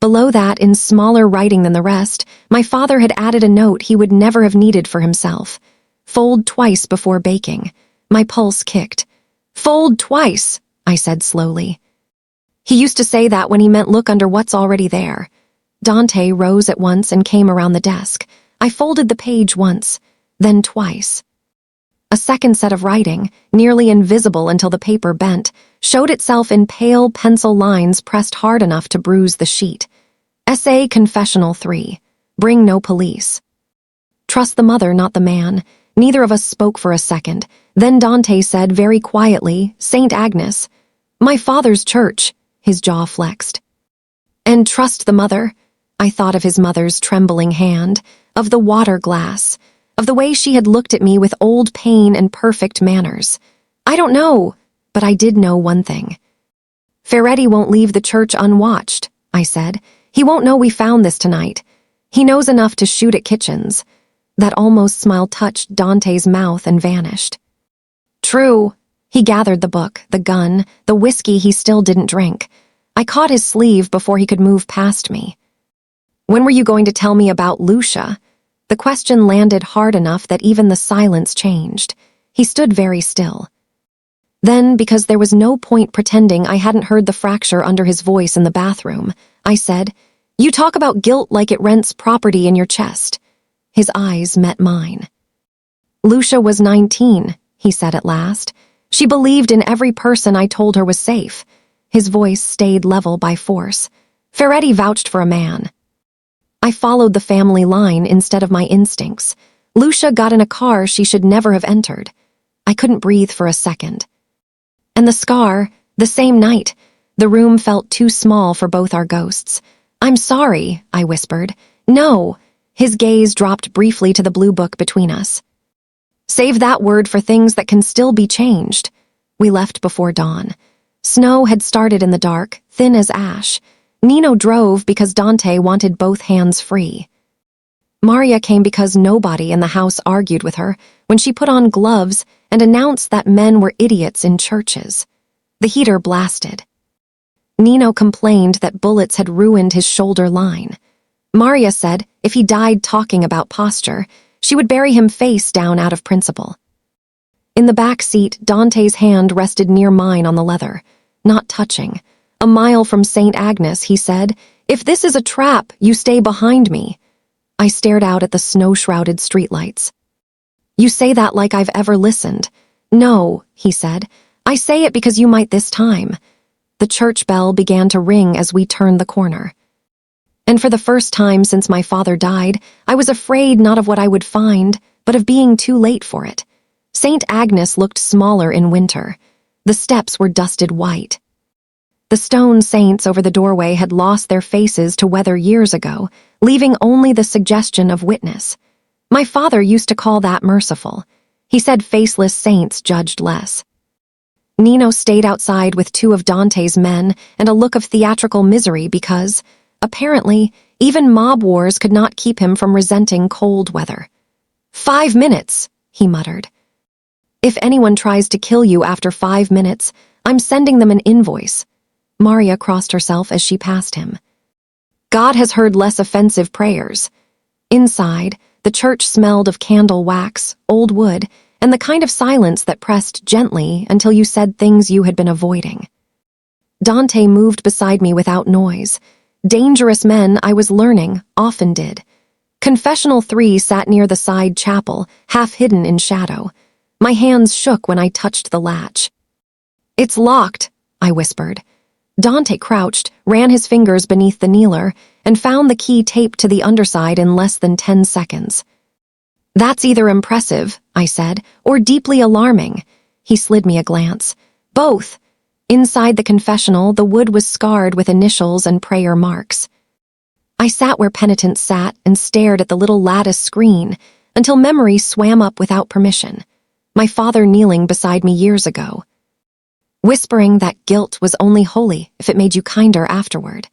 Speaker 1: Below that, in smaller writing than the rest, my father had added a note he would never have needed for himself. "Fold twice before baking." My pulse kicked. "Fold twice," I said slowly. He used to say that when he meant look under what's already there. Dante rose at once and came around the desk. I folded the page once, then twice. A second set of writing, nearly invisible until the paper bent, showed itself in pale pencil lines pressed hard enough to bruise the sheet. Essay Confessional 3. Bring no police. Trust the mother, not the man. Neither of us spoke for a second. Then Dante said very quietly, "St. Agnes." "My father's church." His jaw flexed. "And trust the mother." I thought of his mother's trembling hand, of the water glass, of the way she had looked at me with old pain and perfect manners. I don't know, but I did know one thing. "Ferretti won't leave the church unwatched," I said. "He won't know we found this tonight. He knows enough to shoot at kitchens." That almost smile touched Dante's mouth and vanished. "True." He gathered the book, the gun, the whiskey he still didn't drink. I caught his sleeve before he could move past me. When were you going to tell me about Lucia? The question landed hard enough that even the silence changed. He stood very still. Then, because there was no point pretending I hadn't heard the fracture under his voice in the bathroom, I said, "You talk about guilt like it rents property in your chest." His eyes met mine. "Lucia was 19, he said at last. "She believed in every person I told her was safe." His voice stayed level by force. "Ferretti vouched for a man." I followed the family line instead of my instincts. Lucia got in a car she should never have entered. I couldn't breathe for a second. And the scar, the same night. The room felt too small for both our ghosts. "I'm sorry," I whispered. "No." His gaze dropped briefly to the blue book between us. "Save that word for things that can still be changed." We left before dawn. Snow had started in the dark, thin as ash. Nino drove because Dante wanted both hands free. Maria came because nobody in the house argued with her when she put on gloves and announced that men were idiots in churches. The heater blasted. Nino complained that bullets had ruined his shoulder line. Maria said if he died talking about posture, she would bury him face down out of principle. In the back seat, Dante's hand rested near mine on the leather, not touching. "A mile from St. Agnes," he said. "If this is a trap, you stay behind me." I stared out at the snow-shrouded streetlights. "You say that like I've ever listened." "No," he said. "I say it because you might this time." The church bell began to ring as we turned the corner. And for the first time since my father died, I was afraid not of what I would find, but of being too late for it. St. Agnes looked smaller in winter. The steps were dusted white. The stone saints over the doorway had lost their faces to weather years ago, leaving only the suggestion of witness. My father used to call that merciful. He said faceless saints judged less. Nino stayed outside with two of Dante's men and a look of theatrical misery because, apparently, even mob wars could not keep him from resenting cold weather. 5 minutes, he muttered. "If anyone tries to kill you after 5 minutes, I'm sending them an invoice." Maria crossed herself as she passed him. "God has heard less offensive prayers." Inside, the church smelled of candle wax, old wood, and the kind of silence that pressed gently until you said things you had been avoiding. Dante moved beside me without noise. Dangerous men, I was learning, often did. Confessional 3 sat near the side chapel, half hidden in shadow. My hands shook when I touched the latch. "It's locked," I whispered. Dante crouched, ran his fingers beneath the kneeler, and found the key taped to the underside in less than 10 seconds. "That's either impressive," I said, "or deeply alarming." He slid me a glance. "Both." Inside the confessional, the wood was scarred with initials and prayer marks. I sat where penitents sat and stared at the little lattice screen until memory swam up without permission. My father kneeling beside me years ago, whispering that guilt was only holy if it made you kinder afterward.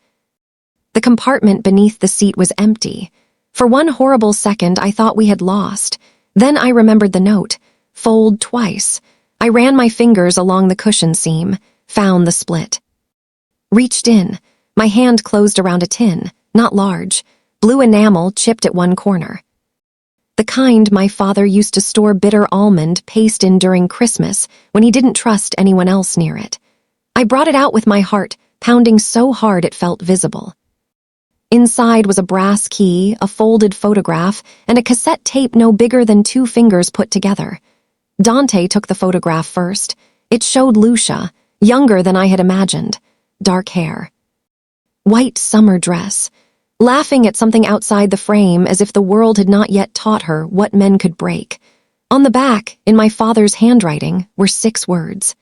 Speaker 1: The compartment beneath the seat was empty. For one horrible second, I thought we had lost. Then I remembered the note. Fold twice. I ran my fingers along the cushion seam, found the split. Reached in. My hand closed around a tin, not large, blue enamel chipped at one corner. The kind my father used to store bitter almond paste in during Christmas when he didn't trust anyone else near it. I brought it out with my heart, pounding so hard it felt visible. Inside was a brass key, a folded photograph, and a cassette tape no bigger than 2 fingers put together. Dante took the photograph first. It showed Lucia, younger than I had imagined. Dark hair. White summer dress. Laughing at something outside the frame as if the world had not yet taught her what men could break. On the back, in my father's handwriting, were 6 words.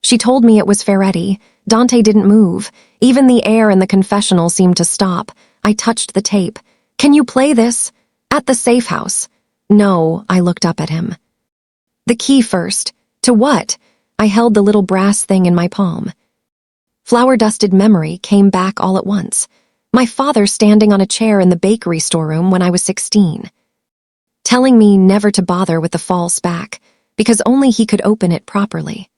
Speaker 1: She told me it was Ferretti. Dante didn't move. Even the air in the confessional seemed to stop. I touched the tape. "Can you play this?" "At the safe house." "No," I looked up at him. "The key first." "To what?" I held the little brass thing in my palm. Flour-dusted memory came back all at once. My father standing on a chair in the bakery storeroom when I was 16. Telling me never to bother with the false back, because only he could open it properly.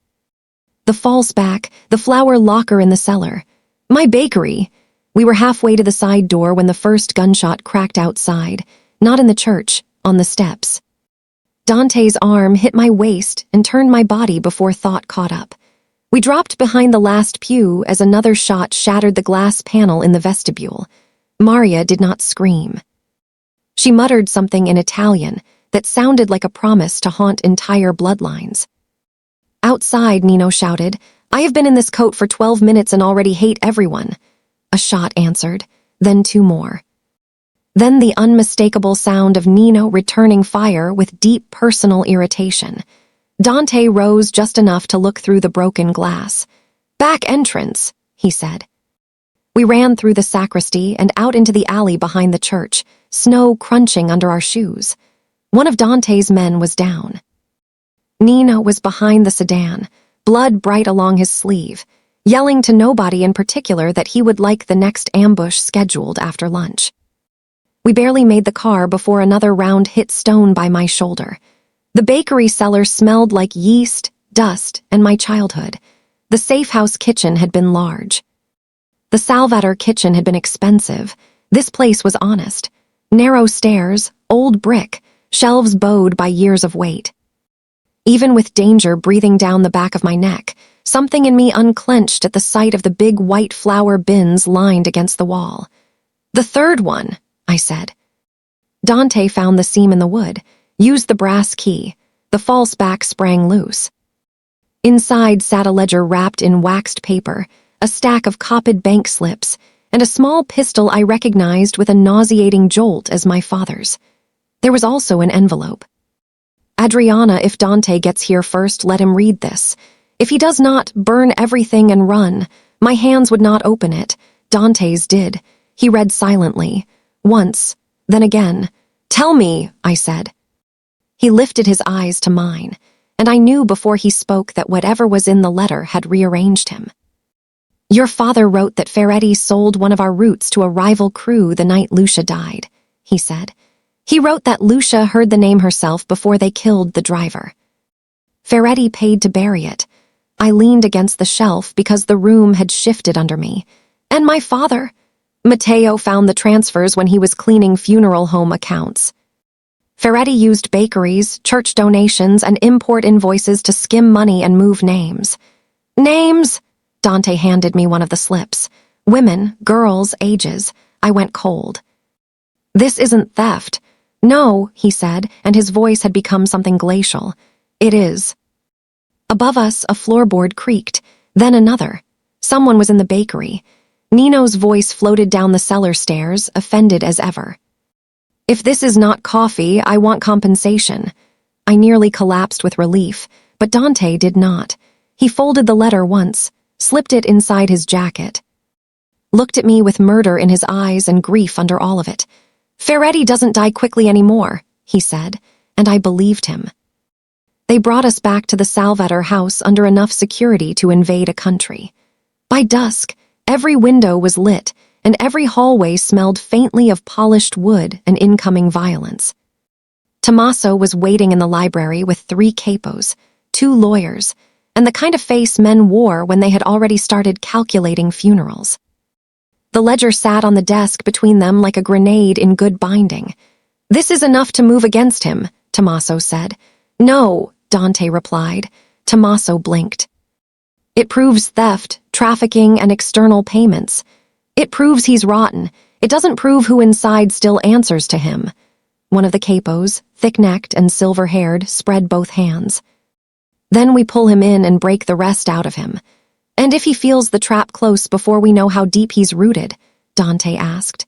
Speaker 1: The false back, the flour locker in the cellar. My bakery. We were halfway to the side door when the first gunshot cracked outside, not in the church, on the steps. Dante's arm hit my waist and turned my body before thought caught up. We dropped behind the last pew as another shot shattered the glass panel in the vestibule. Maria did not scream. She muttered something in Italian that sounded like a promise to haunt entire bloodlines. Outside, Nino shouted, "I have been in this coat for 12 minutes and already hate everyone." A shot answered, then 2 more. Then the unmistakable sound of Nino returning fire with deep personal irritation. Dante rose just enough to look through the broken glass. "Back entrance," he said. We ran through the sacristy and out into the alley behind the church, snow crunching under our shoes. One of Dante's men was down. Nino was behind the sedan, blood bright along his sleeve, yelling to nobody in particular that he would like the next ambush scheduled after lunch. We barely made the car before another round hit stone by my shoulder. The bakery cellar smelled like yeast, dust, and my childhood. The safe house kitchen had been large. The Salvator kitchen had been expensive. This place was honest. Narrow stairs, old brick, shelves bowed by years of weight. Even with danger breathing down the back of my neck, something in me unclenched at the sight of the big white flour bins lined against the wall. "The third one," I said. Dante found the seam in the wood, used the brass key. The false back sprang loose. Inside sat a ledger wrapped in waxed paper, a stack of copied bank slips, and a small pistol I recognized with a nauseating jolt as my father's. There was also an envelope. "Adriana, if Dante gets here first, let him read this. If he does not, burn everything and run. My hands would not open it. Dante's did." He read silently. Once, then again. "Tell me," I said. He lifted his eyes to mine, and I knew before he spoke that whatever was in the letter had rearranged him. "Your father wrote that Ferretti sold one of our routes to a rival crew the night Lucia died," he said. "He wrote that Lucia heard the name herself before they killed the driver. Ferretti paid to bury it." I leaned against the shelf because the room had shifted under me. "And my father? Matteo found the transfers when he was cleaning funeral home accounts. Ferretti used bakeries, church donations, and import invoices to skim money and move names." "Names?" Dante handed me one of the slips. "Women, girls, ages." I went cold. "This isn't theft." "No," he said, and his voice had become something glacial. "It is." Above us, a floorboard creaked, then another. Someone was in the bakery. Nino's voice floated down the cellar stairs, offended as ever. "If this is not coffee, I want compensation." I nearly collapsed with relief, but Dante did not. He folded the letter once, slipped it inside his jacket, looked at me with murder in his eyes and grief under all of it. "Ferretti doesn't die quickly anymore," he said, and I believed him. They brought us back to the Salvator house under enough security to invade a country. By dusk, every window was lit, and every hallway smelled faintly of polished wood and incoming violence. Tommaso was waiting in the library with 3 capos, 2 lawyers, and the kind of face men wore when they had already started calculating funerals. The ledger sat on the desk between them like a grenade in good binding. "This is enough to move against him," Tommaso said. "No," Dante replied. Tommaso blinked. "It proves theft, trafficking, and external payments. It proves he's rotten. It doesn't prove who inside still answers to him." One of the capos, thick-necked and silver-haired, spread both hands. "Then we pull him in and break the rest out of him. And if he feels the trap close before we know how deep he's rooted," Dante asked.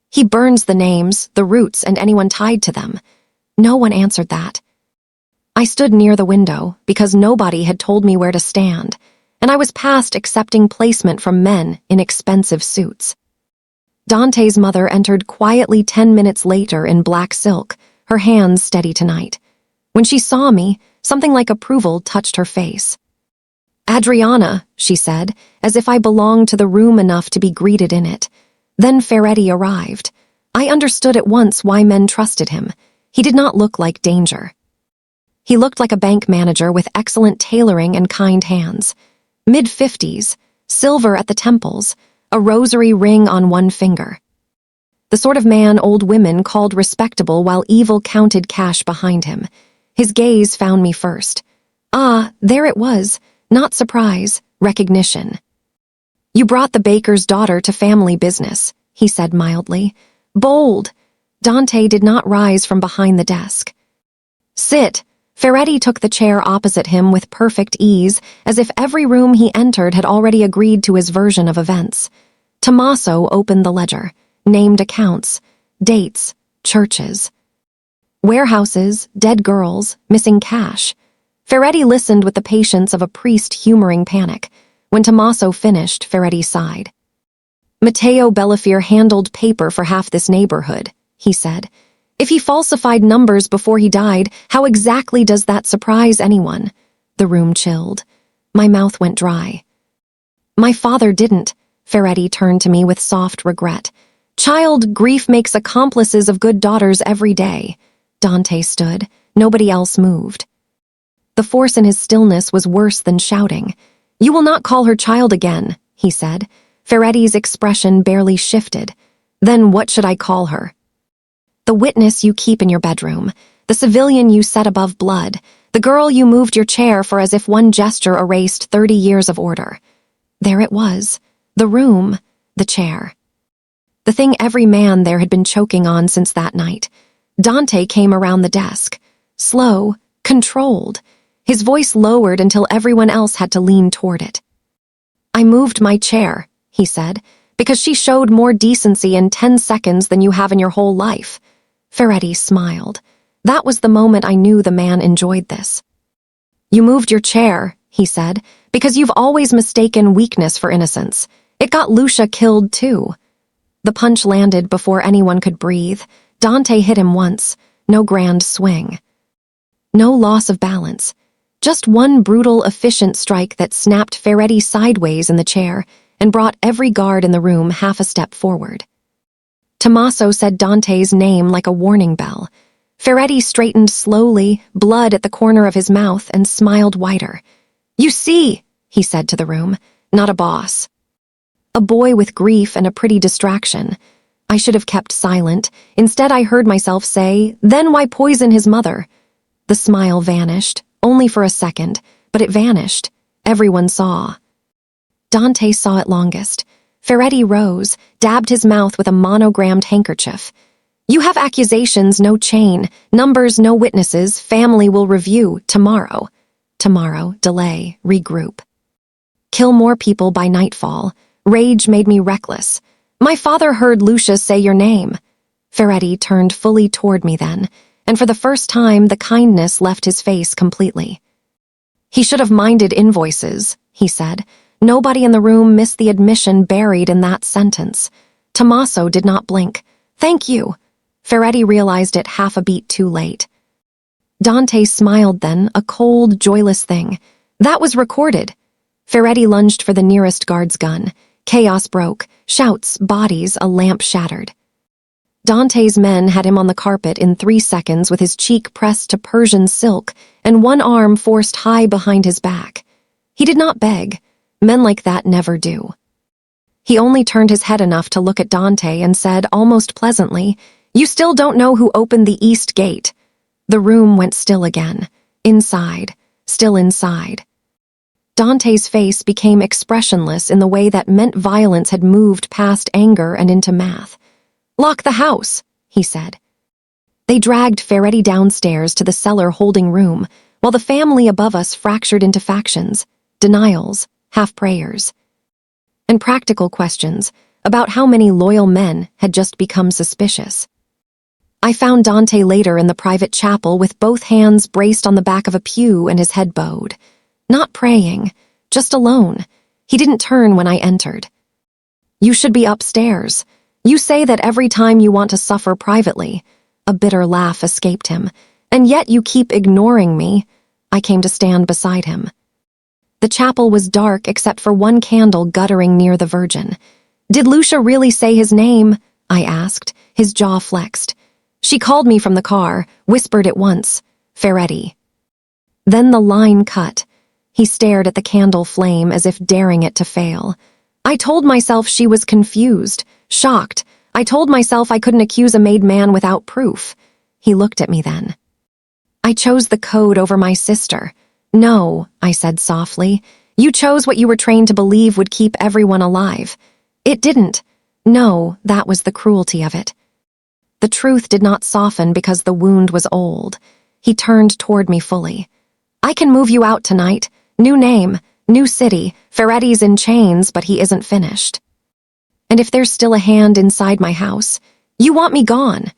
Speaker 1: "He burns the names, the roots, and anyone tied to them." No one answered that. I stood near the window because nobody had told me where to stand, and I was past accepting placement from men in expensive suits. Dante's mother entered quietly 10 minutes later in black silk, her hands steady tonight. When she saw me, something like approval touched her face. "Adriana," she said, as if I belonged to the room enough to be greeted in it. Then Ferretti arrived. I understood at once why men trusted him. He did not look like danger. He looked like a bank manager with excellent tailoring and kind hands. Mid-50s, silver at the temples, a rosary ring on one finger. The sort of man old women called respectable while evil counted cash behind him. His gaze found me first. Ah, there it was. Not surprise, recognition. "You brought the baker's daughter to family business," he said mildly. "Bold." Dante did not rise from behind the desk. "Sit." Ferretti took the chair opposite him with perfect ease, as if every room he entered had already agreed to his version of events. Tommaso opened the ledger, named accounts, dates, churches, warehouses, dead girls, missing cash. Ferretti listened with the patience of a priest humoring panic. When Tommaso finished, Ferretti sighed. "Matteo Belafir handled paper for half this neighborhood," he said. "If he falsified numbers before he died, how exactly does that surprise anyone?" The room chilled. My mouth went dry. "My father didn't." Ferretti turned to me with soft regret. "Child grief makes accomplices of good daughters every day." Dante stood. Nobody else moved. The force in his stillness was worse than shouting. "You will not call her child again," he said. Ferretti's expression barely shifted. "Then what should I call her?" "The witness you keep in your bedroom, the civilian you set above blood, the girl you moved your chair for as if one gesture erased 30 years of order." There it was. The room, the chair. The thing every man there had been choking on since that night. Dante came around the desk. Slow, controlled. His voice lowered until everyone else had to lean toward it. "I moved my chair," he said, "because she showed more decency in 10 seconds than you have in your whole life." Ferretti smiled. That was the moment I knew the man enjoyed this. "You moved your chair," he said, "because you've always mistaken weakness for innocence. It got Lucia killed too." The punch landed before anyone could breathe. Dante hit him once. No grand swing. No loss of balance. Just one brutal, efficient strike that snapped Ferretti sideways in the chair and brought every guard in the room half a step forward. Tommaso said Dante's name like a warning bell. Ferretti straightened slowly, blood at the corner of his mouth, and smiled wider. "You see," he said to the room, "not a boss. A boy with grief and a pretty distraction." I should have kept silent. Instead, I heard myself say, "Then why poison his mother?" The smile vanished, only for a second, but it vanished. Everyone saw. Dante saw it longest. Ferretti rose, dabbed his mouth with a monogrammed handkerchief. "You have accusations, no chain. Numbers, no witnesses. Family will review tomorrow." Tomorrow, delay, regroup. "Kill more people by nightfall." Rage made me reckless. "My father heard Lucia say your name." Ferretti turned fully toward me then, and for the first time the kindness left his face completely. "He should have minded invoices," he said. Nobody in the room missed the admission buried in that sentence. Tommaso did not blink. "Thank you." Ferretti realized it half a beat too late. Dante smiled then, a cold, joyless thing. "That was recorded." Ferretti lunged for the nearest guard's gun. Chaos broke. Shouts, bodies, a lamp shattered. Dante's men had him on the carpet in 3 seconds with his cheek pressed to Persian silk and one arm forced high behind his back. He did not beg. Men like that never do. He only turned his head enough to look at Dante and said, almost pleasantly, "You still don't know who opened the east gate." The room went still again. Inside. Still inside. Dante's face became expressionless in the way that meant violence had moved past anger and into math. "Lock the house," he said. They dragged Ferretti downstairs to the cellar holding room, while the family above us fractured into factions, denials, half-prayers, and practical questions about how many loyal men had just become suspicious. I found Dante later in the private chapel with both hands braced on the back of a pew and his head bowed. Not praying, just alone. He didn't turn when I entered. "You should be upstairs. You say that every time you want to suffer privately." A bitter laugh escaped him. "And yet you keep ignoring me." I came to stand beside him. The chapel was dark except for one candle guttering near the Virgin. "Did Lucia really say his name?" I asked, his jaw flexed. "She called me from the car, whispered it once. Ferretti." Then the line cut. He stared at the candle flame as if daring it to fail. I told myself she was confused, shocked. I told myself I couldn't accuse a made man without proof. He looked at me then. I chose the code over my sister. No, I said softly. You chose what you were trained to believe would keep everyone alive. It didn't. No, that was the cruelty of it. The truth did not soften because the wound was old. He turned toward me fully. I can move you out tonight. New name, new city. Ferretti's in chains, but he isn't finished. And if there's still a hand inside my house, you want me gone.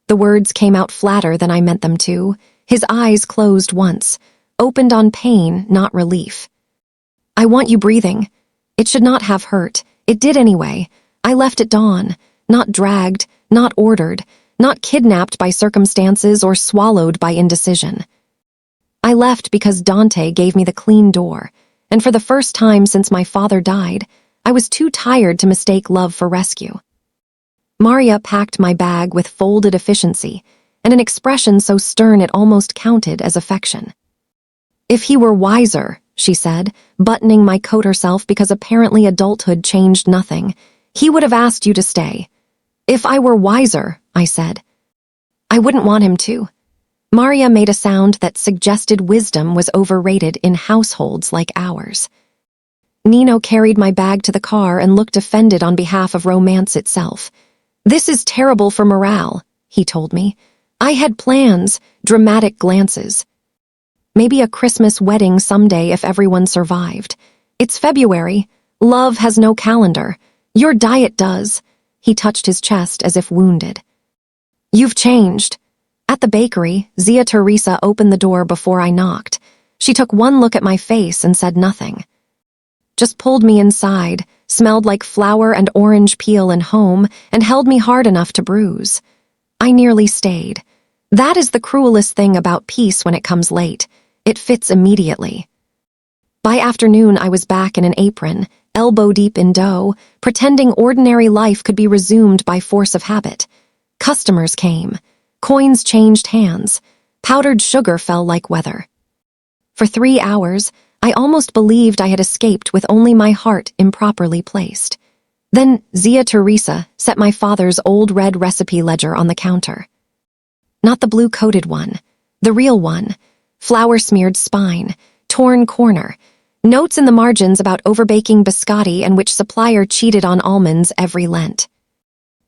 Speaker 1: The words came out flatter than I meant them to. His eyes closed once, opened on pain, not relief. I want you breathing. It should not have hurt. It did anyway. I left at dawn, not dragged, not ordered, not kidnapped by circumstances or swallowed by indecision. I left because Dante gave me the clean door, and for the first time since my father died, I was too tired to mistake love for rescue. Maria packed my bag with folded efficiency, and an expression so stern it almost counted as affection. If he were wiser, she said, buttoning my coat herself because apparently adulthood changed nothing, he would have asked you to stay. If I were wiser, I said. I wouldn't want him to. Maria made a sound that suggested wisdom was overrated in households like ours. Nino carried my bag to the car and looked offended on behalf of romance itself. This is terrible for morale, he told me. I had plans, dramatic glances. Maybe a Christmas wedding someday if everyone survived. It's February. Love has no calendar. Your diet does. He touched his chest as if wounded. You've changed. At the bakery, Zia Teresa opened the door before I knocked. She took one look at my face and said nothing. Just pulled me inside, smelled like flour and orange peel and home, and held me hard enough to bruise. I nearly stayed. That is the cruelest thing about peace when it comes late. It fits immediately. By afternoon, I was back in an apron, elbow deep in dough, pretending ordinary life could be resumed by force of habit. Customers came. Coins changed hands. Powdered sugar fell like weather. For 3 hours, I almost believed I had escaped with only my heart improperly placed. Then Zia Teresa set my father's old red recipe ledger on the counter. Not the blue-coated one, the real one. Flour-smeared spine, torn corner, notes in the margins about overbaking biscotti and which supplier cheated on almonds every Lent.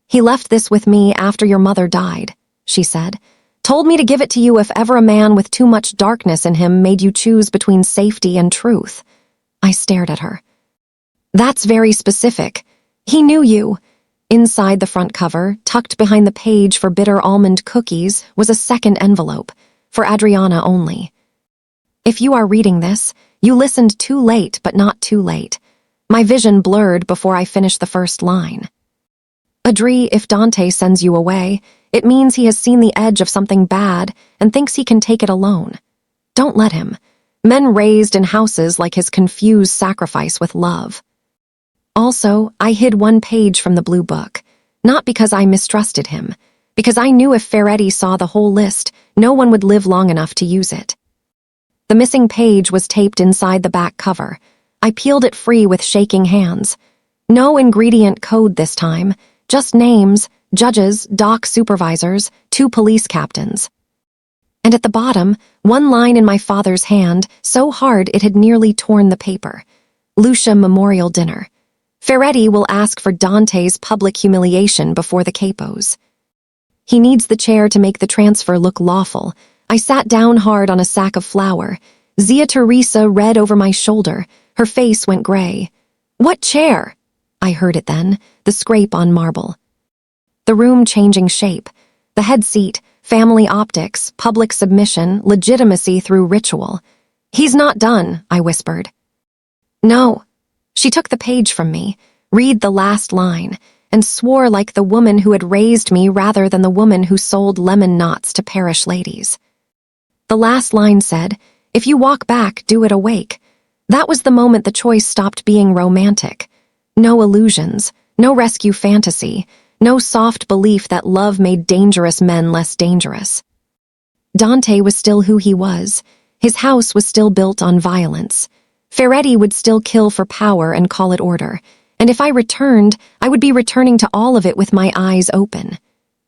Speaker 1: He left this with me after your mother died, she said. Told me to give it to you if ever a man with too much darkness in him made you choose between safety and truth. I stared at her. That's very specific. He knew you. Inside the front cover, tucked behind the page for bitter almond cookies, was a second envelope, for Adriana only. If you are reading this, you listened too late, but not too late. My vision blurred before I finished the first line. Adri, if Dante sends you away, it means he has seen the edge of something bad and thinks he can take it alone. Don't let him. Men raised in houses like his confuse sacrifice with love. Also, I hid one page from the blue book, not because I mistrusted him, because I knew if Ferretti saw the whole list, no one would live long enough to use it. The missing page was taped inside the back cover. I peeled it free with shaking hands. No ingredient code this time, just names, judges, dock supervisors, 2 police captains. And at the bottom, one line in my father's hand, so hard it had nearly torn the paper. Lucia Memorial Dinner. Ferretti will ask for Dante's public humiliation before the capos. He needs the chair to make the transfer look lawful. I sat down hard on a sack of flour. Zia Teresa read over my shoulder. Her face went gray. What chair? I heard it then, the scrape on marble. The room changing shape. The head seat, family optics, public submission, legitimacy through ritual. He's not done, I whispered. No. She took the page from me, read the last line, and swore like the woman who had raised me rather than the woman who sold lemon knots to parish ladies. The last line said, if you walk back, do it awake. That was the moment the choice stopped being romantic. No illusions, no rescue fantasy, no soft belief that love made dangerous men less dangerous. Dante was still who he was. His house was still built on violence. Ferretti would still kill for power and call it order, and if I returned, I would be returning to all of it with my eyes open.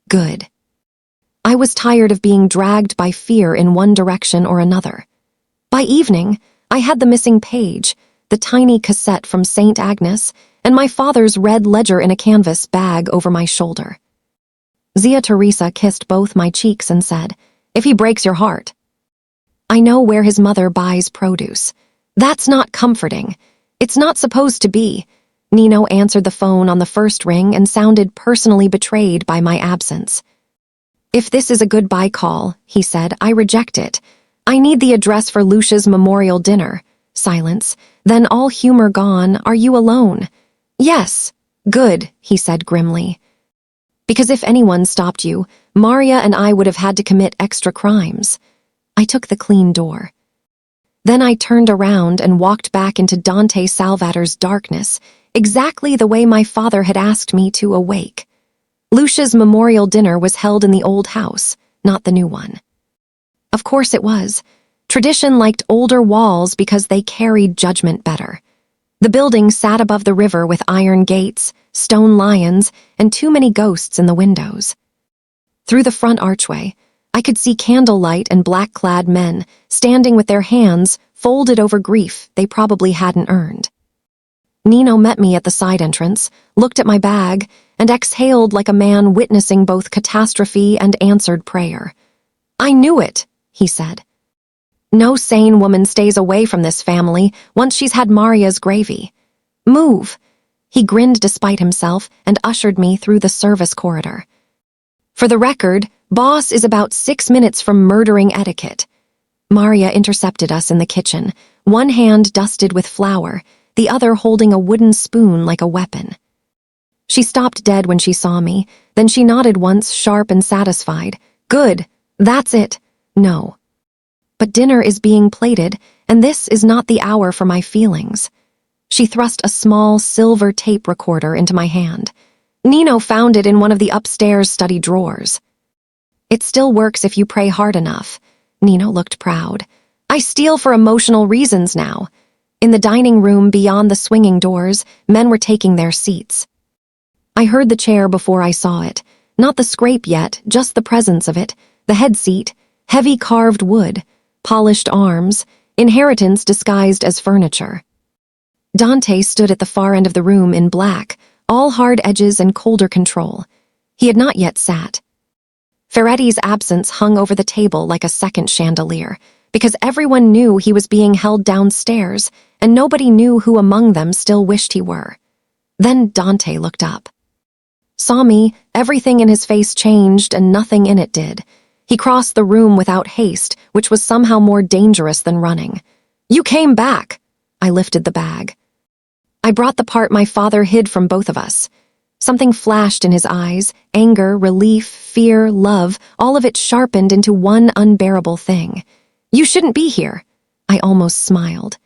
Speaker 1: Good. I was tired of being dragged by fear in one direction or another. By evening, I had the missing page, the tiny cassette from St. Agnes, and my father's red ledger in a canvas bag over my shoulder. Zia Teresa kissed both my cheeks and said, "If he breaks your heart." I know where his mother buys produce. That's not comforting. It's not supposed to be. Nino answered the phone on the first ring and sounded personally betrayed by my absence. "If this is a goodbye call," he said, "I reject it. I need the address for Lucia's memorial dinner." Silence. Then, all humor gone, "Are you alone?" "Yes." "Good," he said grimly. "Because if anyone stopped you, Maria and I would have had to commit extra crimes." I took the clean door. Then I turned around and walked back into Dante Salvator's darkness, exactly the way my father had asked me to awake. Lucia's memorial dinner was held in the old house, not the new one. Of course it was. Tradition liked older walls because they carried judgment better. The building sat above the river with iron gates, stone lions, and too many ghosts in the windows. Through the front archway, I could see candlelight and black-clad men standing with their hands folded over grief they probably hadn't earned. Nino met me at the side entrance, looked at my bag, and exhaled like a man witnessing both catastrophe and answered prayer. "I knew it," he said. "No sane woman stays away from this family once she's had Maria's gravy. Move." He grinned despite himself and ushered me through the service corridor. "For the record, boss is about 6 minutes from murdering etiquette." Maria intercepted us in the kitchen, one hand dusted with flour, the other holding a wooden spoon like a weapon. She stopped dead when she saw me, then she nodded once, sharp and satisfied. "Good, that's it. No. But dinner is being plated, and this is not the hour for my feelings." She thrust a small silver tape recorder into my hand. "Nino found it in one of the upstairs study drawers." "It still works if you pray hard enough." Nino looked proud. "I steal for emotional reasons now." In the dining room beyond the swinging doors, men were taking their seats. I heard the chair before I saw it. Not the scrape yet, just the presence of it. The head seat, heavy carved wood, polished arms, inheritance disguised as furniture. Dante stood at the far end of the room in black, all hard edges and colder control. He had not yet sat. Ferretti's absence hung over the table like a second chandelier, because everyone knew he was being held downstairs, and nobody knew who among them still wished he were. Then Dante looked up. Saw me, everything in his face changed and nothing in it did. He crossed the room without haste, which was somehow more dangerous than running. "You came back!" I lifted the bag. "I brought the part my father hid from both of us." Something flashed in his eyes, anger, relief, fear, love, all of it sharpened into one unbearable thing. "You shouldn't be here." I almost smiled.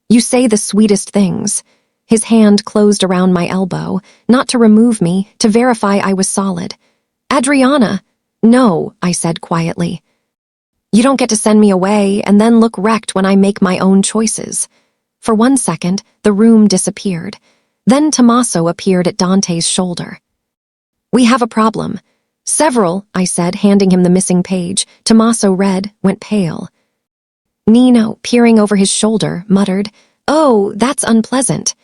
Speaker 1: "You say the sweetest things." His hand closed around my elbow, not to remove me, to verify I was solid. "Adriana." "No," I said quietly. "You don't get to send me away and then look wrecked when I make my own choices." For 1 second, the room disappeared. Then Tommaso appeared at Dante's shoulder. "We have a problem." "Several," I said, handing him the missing page. Tommaso read, went pale. Nino, peering over his shoulder, muttered, "Oh, that's unpleasant."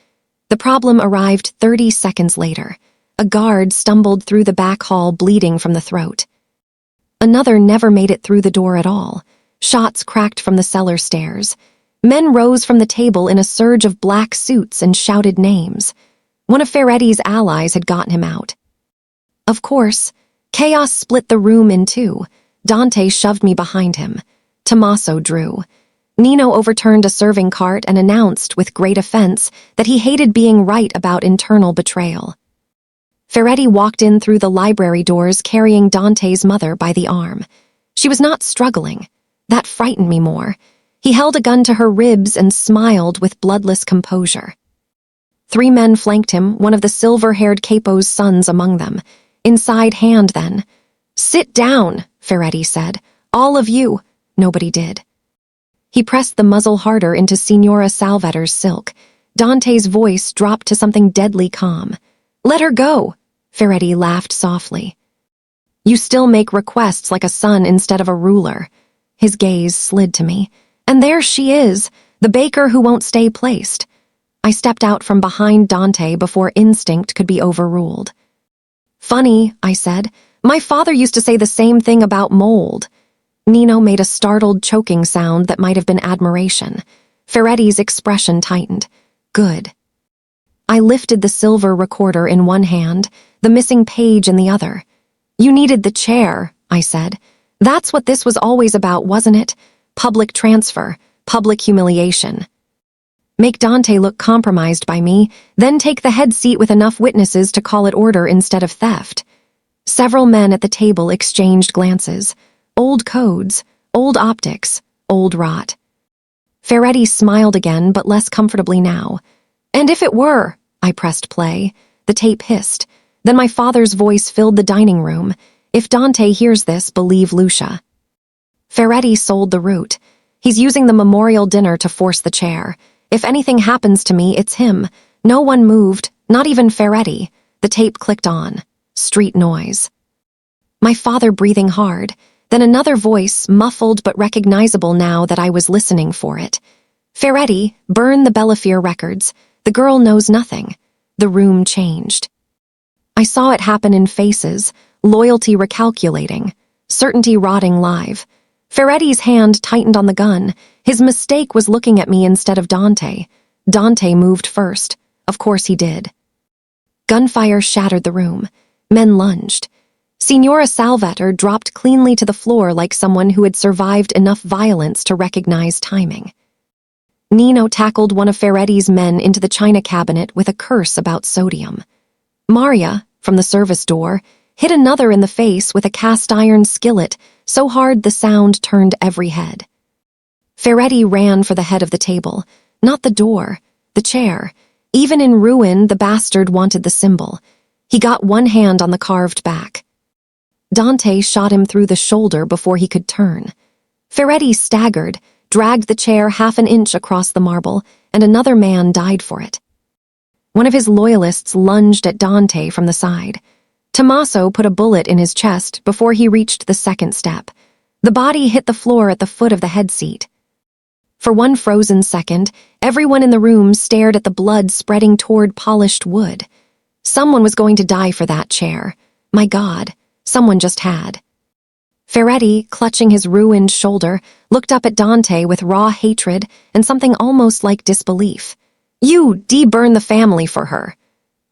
Speaker 1: The problem arrived 30 seconds later. A guard stumbled through the back hall bleeding from the throat. Another never made it through the door at all. Shots cracked from the cellar stairs. Men rose from the table in a surge of black suits and shouted names. One of Ferretti's allies had gotten him out. Of course, chaos split the room in two. Dante shoved me behind him. Tommaso drew. Nino overturned a serving cart and announced, with great offense, that he hated being right about internal betrayal. Ferretti walked in through the library doors carrying Dante's mother by the arm. She was not struggling. That frightened me more. He held a gun to her ribs and smiled with bloodless composure. 3 men flanked him, one of the silver-haired capo's sons among them. Inside hand, then. "Sit down," Ferretti said. "All of you." Nobody did. He pressed the muzzle harder into Signora Salvator's silk. Dante's voice dropped to something deadly calm. "Let her go," Ferretti laughed softly. "You still make requests like a son instead of a ruler." His gaze slid to me. "And there she is, the baker who won't stay placed." I stepped out from behind Dante before instinct could be overruled. "Funny," I said. "My father used to say the same thing about mold." Nino made a startled choking sound that might have been admiration. Ferretti's expression tightened. "Good." I lifted the silver recorder in one hand, the missing page in the other. "You needed the chair," I said. "That's what this was always about, wasn't it? Public transfer, public humiliation. Make Dante look compromised by me, then take the head seat with enough witnesses to call it order instead of theft." Several men at the table exchanged glances. Old codes, old optics, old rot. Ferretti smiled again, but less comfortably now. "And if it were," I pressed play. The tape hissed. Then my father's voice filled the dining room. "If Dante hears this, believe Lucia." Ferretti sold the route. He's using the memorial dinner to force the chair. If anything happens to me, it's him. No one moved, not even Ferretti. The tape clicked on. Street noise. My father breathing hard. Then another voice, muffled but recognizable now that I was listening for it. "Ferretti, burn the Belafir records. The girl knows nothing." The room changed. I saw it happen in faces, loyalty recalculating, certainty rotting live. Ferretti's hand tightened on the gun. His mistake was looking at me instead of Dante. Dante moved first. Of course he did. Gunfire shattered the room. Men lunged. Signora Salvator dropped cleanly to the floor like someone who had survived enough violence to recognize timing. Nino tackled one of Ferretti's men into the china cabinet with a curse about sodium. Maria, from the service door, hit another in the face with a cast-iron skillet so hard the sound turned every head. Ferretti ran for the head of the table, not the door, the chair. Even in ruin, the bastard wanted the symbol. He got one hand on the carved back. Dante shot him through the shoulder before he could turn. Ferretti staggered, dragged the chair half an inch across the marble, and another man died for it. One of his loyalists lunged at Dante from the side. Tommaso put a bullet in his chest before he reached the second step. The body hit the floor at the foot of the head seat. For one frozen second, everyone in the room stared at the blood spreading toward polished wood. Someone was going to die for that chair. My God, someone just had. Ferretti, clutching his ruined shoulder, looked up at Dante with raw hatred and something almost like disbelief. "You de-burn the family for her."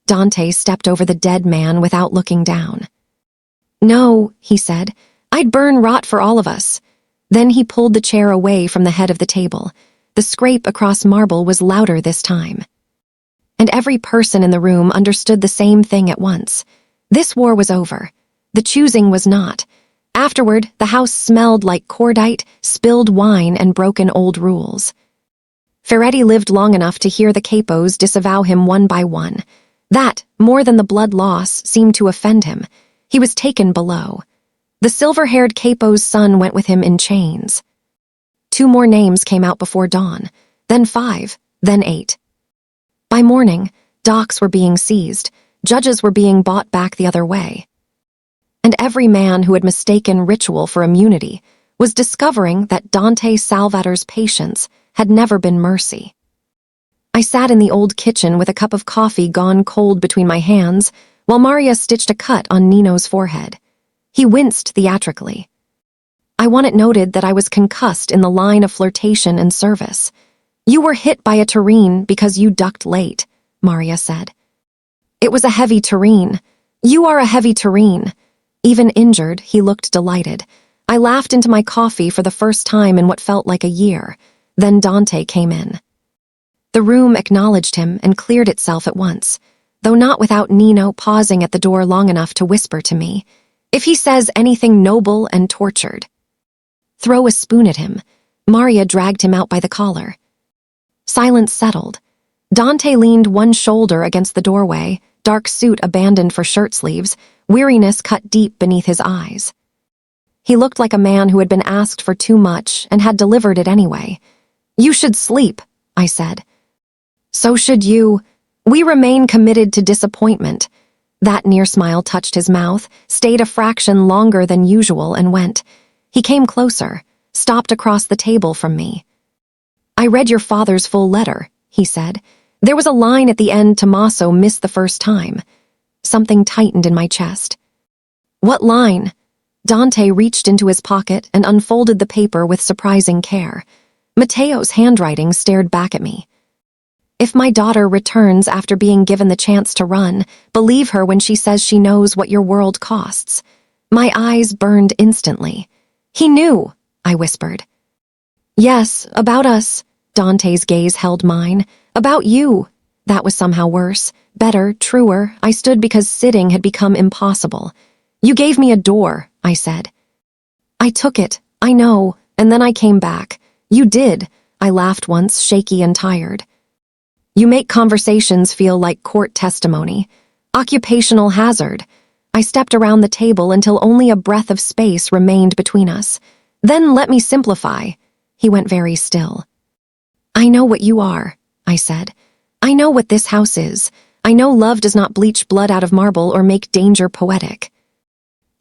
Speaker 1: Dante stepped over the dead man without looking down. "No," he said, "I'd burn rot for all of us." Then he pulled the chair away from the head of the table. The scrape across marble was louder this time. And every person in the room understood the same thing at once. This war was over. The choosing was not. Afterward, the house smelled like cordite, spilled wine, and broken old rules. Ferretti lived long enough to hear the capos disavow him one by one. That, more than the blood loss, seemed to offend him. He was taken below. The silver-haired capo's son went with him in chains. 2 more names came out before dawn, then 5, then 8. By morning, docks were being seized, judges were being bought back the other way. And every man who had mistaken ritual for immunity was discovering that Dante Salvator's patience had never been mercy. I sat in the old kitchen with a cup of coffee gone cold between my hands, while Maria stitched a cut on Nino's forehead. He winced theatrically. I want it noted that I was concussed in the line of flirtation and service. "You were hit by a tureen because you ducked late," Maria said. "It was a heavy tureen. You are a heavy tureen." Even injured, he looked delighted. I laughed into my coffee for the first time in what felt like a year. Then Dante came in. The room acknowledged him and cleared itself at once, though not without Nino pausing at the door long enough to whisper to me, "If he says anything noble and tortured, throw a spoon at him." Maria dragged him out by the collar. Silence settled. Dante leaned one shoulder against the doorway, dark suit abandoned for shirt sleeves, weariness cut deep beneath his eyes. He looked like a man who had been asked for too much and had delivered it anyway. "You should sleep," I said. So should you. We remain committed to disappointment. That near smile touched his mouth, stayed a fraction longer than usual, and went. He came closer, stopped across the table from me. I read your father's full letter, he said. There was a line at the end Tommaso missed the first time. Something tightened in my chest. What line? Dante reached into his pocket and unfolded the paper with surprising care. Matteo's handwriting stared back at me. If my daughter returns after being given the chance to run, believe her when she says she knows what your world costs. My eyes burned instantly. He knew, I whispered. Yes, about us. Dante's gaze held mine. About you. That was somehow worse. Better, truer. I stood because sitting had become impossible. You gave me a door, I said. I took it, I know, and then I came back. You did. I laughed once, shaky and tired. You make conversations feel like court testimony. Occupational hazard. I stepped around the table until only a breath of space remained between us. Then let me simplify. He went very still. I know what you are, I said. I know what this house is. I know love does not bleach blood out of marble or make danger poetic.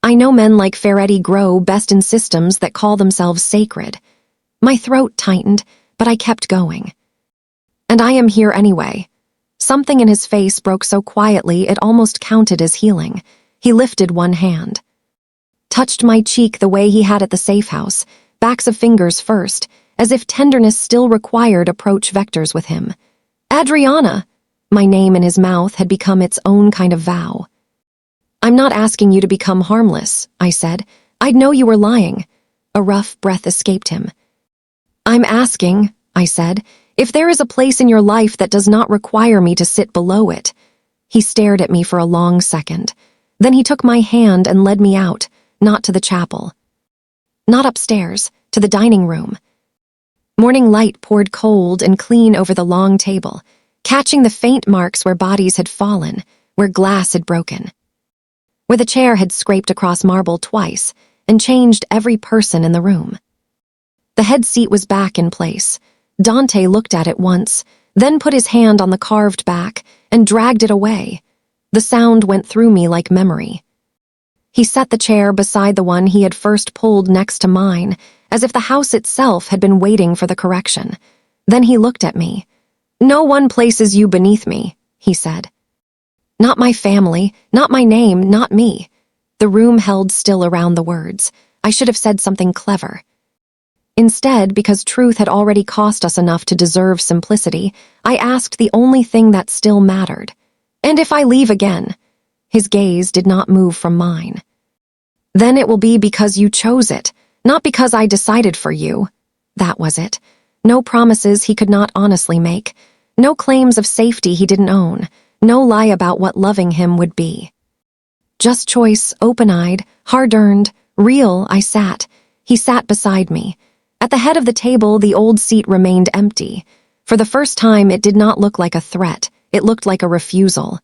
Speaker 1: I know men like Ferretti grow best in systems that call themselves sacred. My throat tightened, but I kept going. And I am here anyway. Something in his face broke so quietly it almost counted as healing. He lifted one hand. Touched my cheek the way he had at the safe house, backs of fingers first, as if tenderness still required approach vectors with him. Adriana! My name in his mouth had become its own kind of vow. I'm not asking you to become harmless, I said. I'd know you were lying. A rough breath escaped him. I'm asking, I said, if there is a place in your life that does not require me to sit below it. He stared at me for a long second. Then he took my hand and led me out, not to the chapel. Not upstairs, to the dining room. Morning light poured cold and clean over the long table, catching the faint marks where bodies had fallen, where glass had broken, where the chair had scraped across marble twice and changed every person in the room. The head seat was back in place. Dante looked at it once, then put his hand on the carved back and dragged it away. The sound went through me like memory. He set the chair beside the one he had first pulled next to mine, as if the house itself had been waiting for the correction. Then he looked at me. No one places you beneath me, he said. Not my family, not my name, not me. The room held still around the words. I should have said something clever. Instead, because truth had already cost us enough to deserve simplicity, I asked the only thing that still mattered. And if I leave again? His gaze did not move from mine. Then it will be because you chose it, not because I decided for you. That was it. No promises he could not honestly make. No claims of safety he didn't own. No lie about what loving him would be. Just choice, open-eyed, hard-earned, real. I sat. He sat beside me. At the head of the table, the old seat remained empty. For the first time, it did not look like a threat. It looked like a refusal.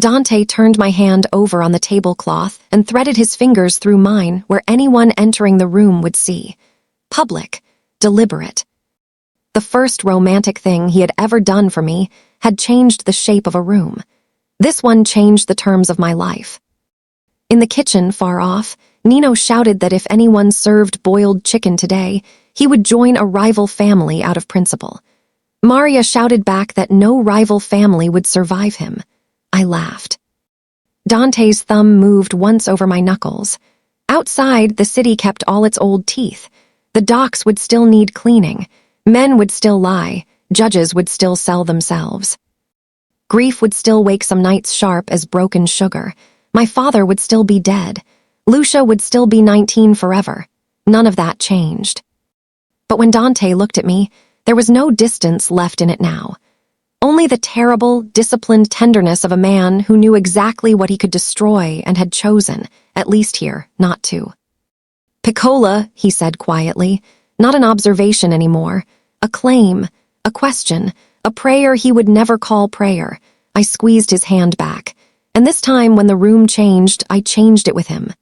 Speaker 1: Dante turned my hand over on the tablecloth and threaded his fingers through mine where anyone entering the room would see. Public, deliberate. The first romantic thing he had ever done for me had changed the shape of a room. This one changed the terms of my life. In the kitchen, far off, Nino shouted that if anyone served boiled chicken today, he would join a rival family out of principle. Maria shouted back that no rival family would survive him. I laughed. Dante's thumb moved once over my knuckles. Outside, the city kept all its old teeth. The docks would still need cleaning. Men would still lie. Judges would still sell themselves. Grief would still wake some nights sharp as broken sugar. My father would still be dead. Lucia would still be 19 forever. None of that changed. But when Dante looked at me, there was no distance left in it now. Only the terrible, disciplined tenderness of a man who knew exactly what he could destroy and had chosen, at least here, not to. Piccola, he said quietly, not an observation anymore, a claim, a question, a prayer he would never call prayer. I squeezed his hand back, and this time when the room changed, I changed it with him.